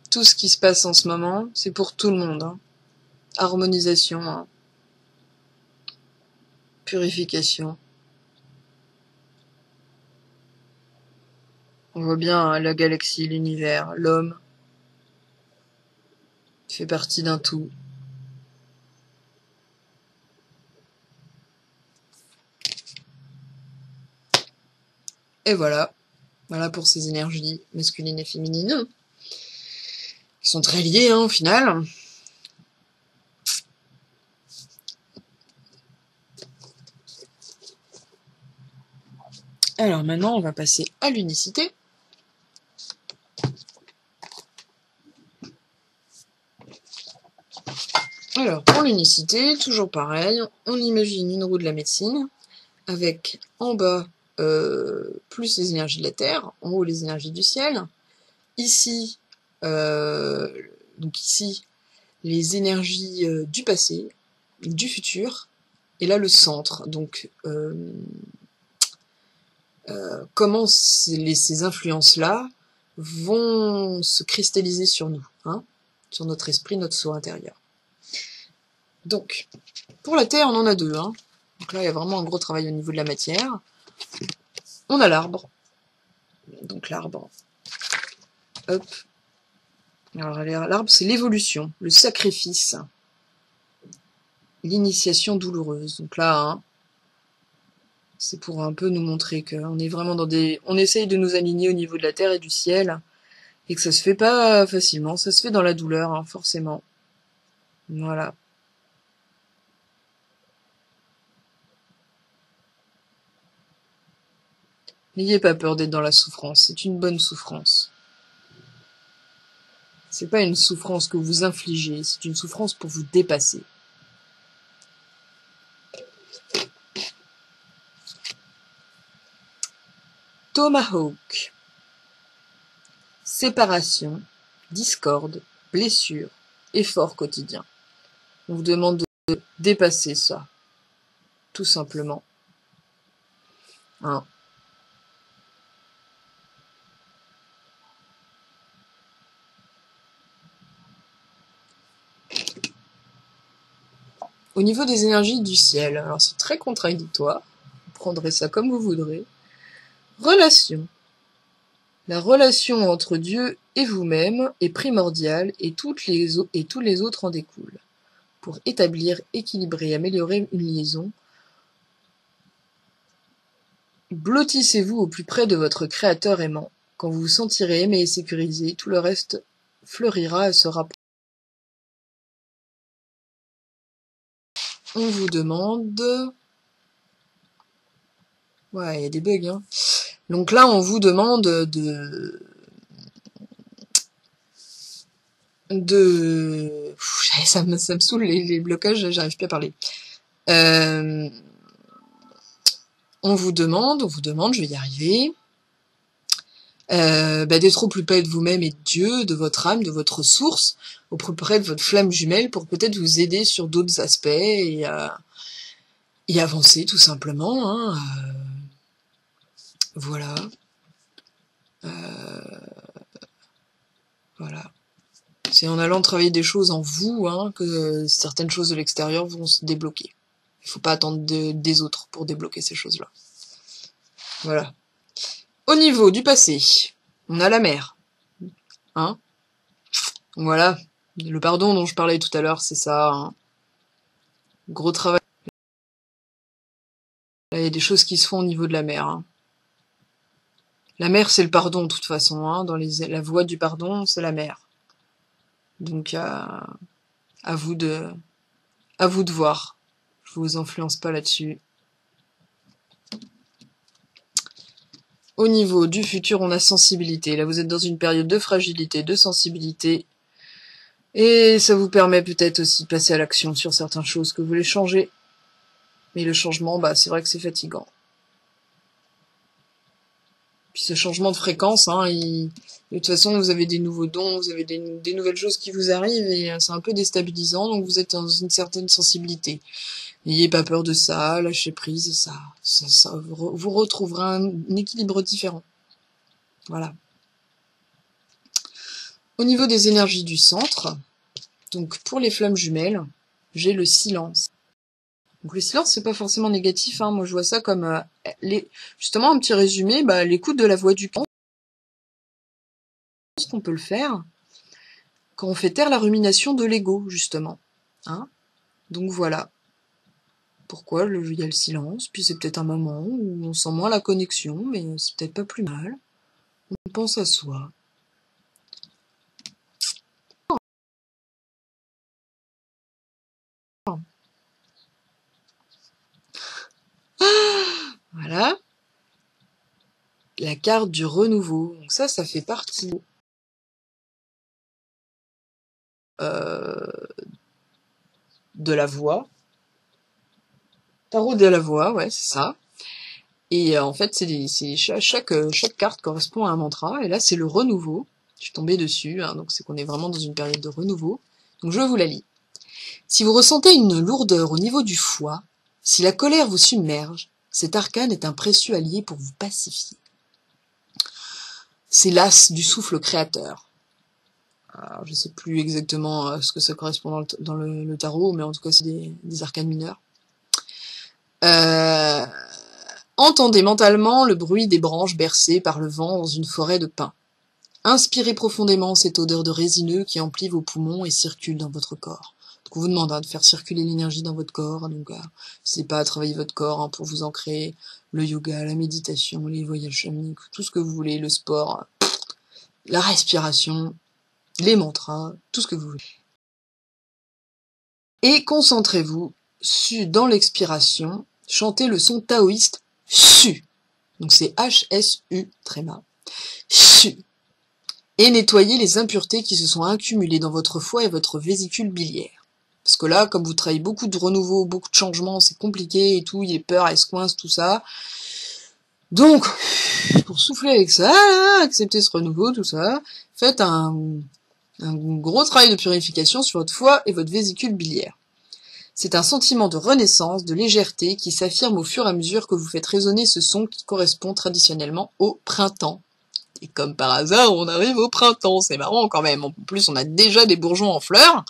Tout ce qui se passe en ce moment, c'est pour tout le monde. Harmonisation, purification. On voit bien la galaxie, l'univers, l'homme fait partie d'un tout. Et voilà. Voilà pour ces énergies masculines et féminines. Qui sont très liées, au final. Alors maintenant, on va passer à l'unicité. Alors, pour l'unicité, toujours pareil, on imagine une roue de la médecine, avec en bas plus les énergies de la Terre, en haut les énergies du ciel. Ici, les énergies du passé, du futur, et là le centre. Donc, comment ces influences-là vont se cristalliser sur nous, sur notre esprit, notre soi intérieur. Donc, pour la Terre, on en a deux. Donc là, il y a vraiment un gros travail au niveau de la matière. On a l'arbre. Donc l'arbre, hop. Alors l'arbre, c'est l'évolution, le sacrifice, l'initiation douloureuse. Donc là, c'est pour un peu nous montrer qu'on est vraiment on essaye de nous aligner au niveau de la terre et du ciel, et que ça se fait pas facilement, ça se fait dans la douleur, forcément. Voilà. N'ayez pas peur d'être dans la souffrance, c'est une bonne souffrance. C'est pas une souffrance que vous infligez, c'est une souffrance pour vous dépasser. Tomahawk. Séparation, discorde, blessure, effort quotidien. On vous demande de dépasser ça, tout simplement. Hein. Au niveau des énergies du ciel, alors c'est très contradictoire, vous prendrez ça comme vous voudrez. Relation. La relation entre Dieu et vous-même est primordiale et tous les autres en découlent. Pour établir, équilibrer et améliorer une liaison, blottissez-vous au plus près de votre Créateur aimant. Quand vous vous sentirez aimé et sécurisé, tout le reste fleurira et sera. On vous demande... Ouais, il y a des bugs, hein. Donc là, on vous demande ça me saoule les blocages, j'arrive plus à parler. On vous demande, je vais y arriver, d'être au plus près de vous-même et de Dieu, de votre âme, de votre source, au plus près de votre flamme jumelle pour peut-être vous aider sur d'autres aspects et avancer tout simplement. Hein, voilà. Voilà. C'est en allant travailler des choses en vous que certaines choses de l'extérieur vont se débloquer. Il faut pas attendre des autres pour débloquer ces choses-là. Voilà. Au niveau du passé, on a la mer. Hein? Voilà. Le pardon dont je parlais tout à l'heure, c'est ça. Hein. Gros travail. Là, il y a des choses qui se font au niveau de la mer. Hein. La mer, c'est le pardon, de toute façon. Hein. Dans la voie du pardon, c'est la mer. Donc, à vous de voir. Je vous influence pas là-dessus. Au niveau du futur, on a sensibilité. Là, vous êtes dans une période de fragilité, de sensibilité. Et ça vous permet peut-être aussi de passer à l'action sur certaines choses que vous voulez changer. Mais le changement, c'est vrai que c'est fatigant. Puis ce changement de fréquence, de toute façon, vous avez des nouveaux dons, vous avez des nouvelles choses qui vous arrivent et c'est un peu déstabilisant, donc vous êtes dans une certaine sensibilité. N'ayez pas peur de ça, lâchez prise et ça vous retrouverez un équilibre différent. Voilà. Au niveau des énergies du centre, donc pour les flammes jumelles, j'ai le silence. Donc le silence, c'est pas forcément négatif, moi je vois ça comme justement un petit résumé, l'écoute de la voix du cœur. Qu'on peut le faire quand on fait taire la rumination de l'ego, justement. Donc voilà. Pourquoi il y a le silence, puis c'est peut-être un moment où on sent moins la connexion, mais c'est peut-être pas plus mal. On pense à soi. Voilà. La carte du renouveau. Donc ça fait partie de la voix. Tarot de la voix, ouais, c'est ça. Et en fait, chaque carte correspond à un mantra. Et là, c'est le renouveau. Je suis tombée dessus, donc c'est qu'on est vraiment dans une période de renouveau. Donc je vous la lis. Si vous ressentez une lourdeur au niveau du foie, si la colère vous submerge, cet arcane est un précieux allié pour vous pacifier. C'est l'as du souffle créateur. Alors, je ne sais plus exactement ce que ça correspond dans le tarot, mais en tout cas c'est des arcanes mineurs. Entendez mentalement le bruit des branches bercées par le vent dans une forêt de pins. Inspirez profondément cette odeur de résineux qui emplit vos poumons et circule dans votre corps. Donc on vous demande de faire circuler l'énergie dans votre corps, donc n'hésitez pas à travailler votre corps pour vous ancrer, le yoga, la méditation, les voyages chamaniques, tout ce que vous voulez, le sport, la respiration, les mantras, tout ce que vous voulez. Et concentrez-vous dans l'expiration, chantez le son taoïste Su. donc c'est HSU, tréma, SU, et nettoyer les impuretés qui se sont accumulées dans votre foie et votre vésicule biliaire. Parce que là, comme vous travaillez beaucoup de renouveau, beaucoup de changements, c'est compliqué et tout, il est peur, elle se coince, tout ça. Donc, pour souffler avec ça, accepter ce renouveau, tout ça, faites un gros travail de purification sur votre foie et votre vésicule biliaire. C'est un sentiment de renaissance, de légèreté qui s'affirme au fur et à mesure que vous faites résonner ce son qui correspond traditionnellement au printemps. Et comme par hasard, on arrive au printemps, c'est marrant quand même. En plus, on a déjà des bourgeons en fleurs.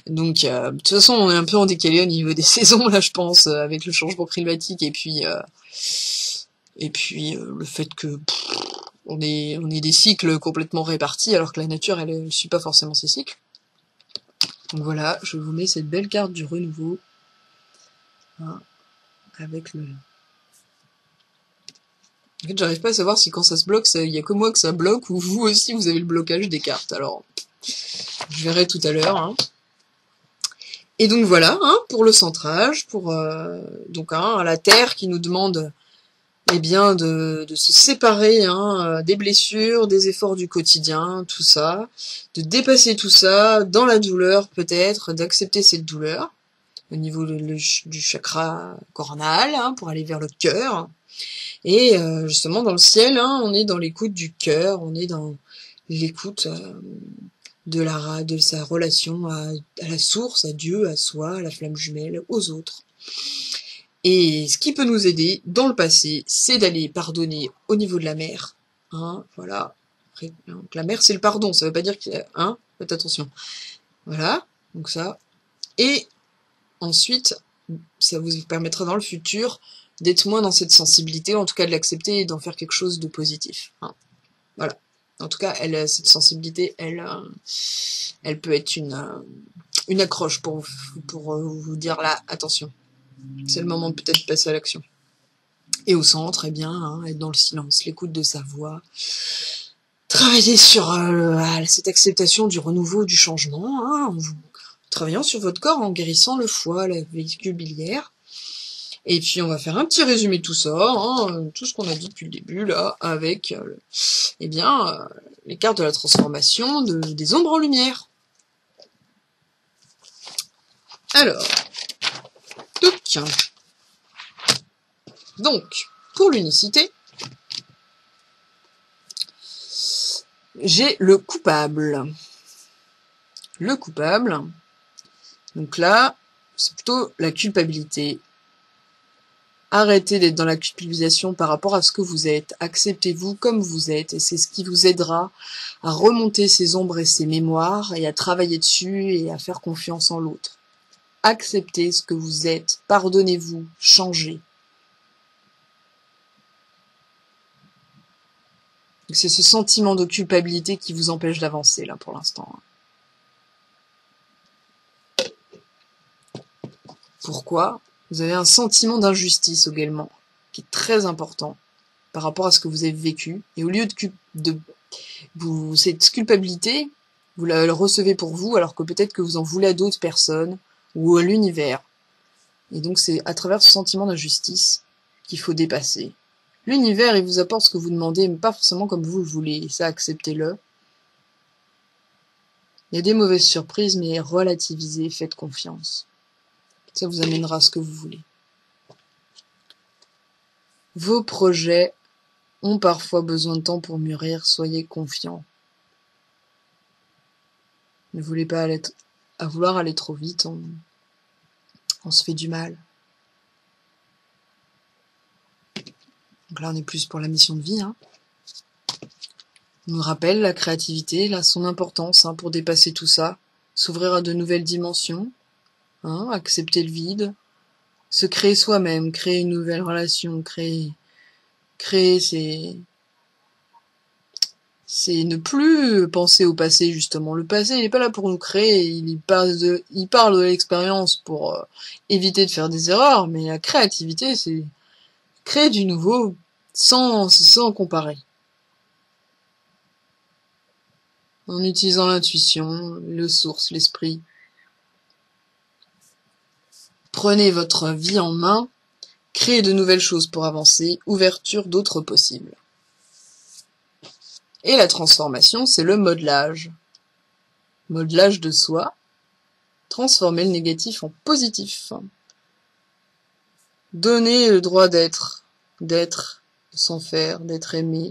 Donc, de toute façon, on est un peu en décalé au niveau des saisons, là, je pense, avec le changement climatique et puis le fait que on est des cycles complètement répartis, alors que la nature, elle ne suit pas forcément ces cycles. Donc voilà, je vous mets cette belle carte du renouveau, hein, avec le... En fait, j'arrive pas à savoir si quand ça se bloque, il y a que moi que ça bloque, ou vous aussi, vous avez le blocage des cartes. Alors, je verrai tout à l'heure. Hein. Et donc voilà, hein, pour le centrage, pour donc hein, la Terre qui nous demande eh bien de se séparer des blessures, des efforts du quotidien, tout ça, de dépasser tout ça dans la douleur peut-être, d'accepter cette douleur au niveau du chakra coronal hein, pour aller vers le cœur. Et justement dans le ciel, hein, on est dans l'écoute du cœur, on est dans l'écoute de sa relation à la source, à Dieu, à soi, à la flamme jumelle, aux autres. Et ce qui peut nous aider dans le passé, c'est d'aller pardonner au niveau de la mer. Hein, voilà. Donc la mer, c'est le pardon. Ça veut pas dire que... Hein, faites attention. Voilà. Donc ça. Et ensuite, ça vous permettra dans le futur d'être moins dans cette sensibilité, en tout cas de l'accepter et d'en faire quelque chose de positif. Hein. Voilà. En tout cas, cette sensibilité, elle peut être une accroche pour vous dire là, attention. C'est le moment peut-être de passer à l'action. Et au centre, eh bien, hein, être dans le silence, l'écoute de sa voix, travailler sur cette acceptation du renouveau, du changement, hein, en travaillant sur votre corps, en guérissant le foie, la vésicule biliaire. Et puis on va faire un petit résumé de tout ça, hein, tout ce qu'on a dit depuis le début là, avec eh bien les cartes de la transformation des ombres en lumière. Alors, donc, pour l'unicité, j'ai le coupable. Le coupable, donc là, c'est plutôt la culpabilité. Arrêtez d'être dans la culpabilisation par rapport à ce que vous êtes. Acceptez-vous comme vous êtes, et c'est ce qui vous aidera à remonter ces ombres et ces mémoires, et à travailler dessus, et à faire confiance en l'autre. Acceptez ce que vous êtes, pardonnez-vous, changez. C'est ce sentiment de culpabilité qui vous empêche d'avancer, là, pour l'instant. Pourquoi ? Vous avez un sentiment d'injustice également, qui est très important par rapport à ce que vous avez vécu. Et au lieu cette culpabilité, vous la recevez pour vous, alors que peut-être que vous en voulez à d'autres personnes, ou à l'univers. Et donc c'est à travers ce sentiment d'injustice qu'il faut dépasser. L'univers, il vous apporte ce que vous demandez, mais pas forcément comme vous le voulez. Ça, acceptez-le. Il y a des mauvaises surprises, mais relativisez, faites confiance. Ça vous amènera à ce que vous voulez. Vos projets ont parfois besoin de temps pour mûrir, soyez confiants. Ne voulez pas à vouloir aller trop vite, on se fait du mal. Donc là, on est plus pour la mission de vie. Hein. On nous rappelle la créativité, là, son importance pour dépasser tout ça, s'ouvrir à de nouvelles dimensions, accepter le vide, se créer soi-même, créer une nouvelle relation, créer c'est ne plus penser au passé, justement. Le passé, il n'est pas là pour nous créer, il parle de l'expérience pour éviter de faire des erreurs, mais la créativité, c'est créer du nouveau sans comparer. En utilisant l'intuition, le source, l'esprit. Prenez votre vie en main créer de nouvelles choses pour avancer, ouverture d'autres possibles. Et la transformation, c'est le modelage. Modelage de soi, transformer le négatif en positif. Donner le droit d'être, d'être sans faire, d'être aimé,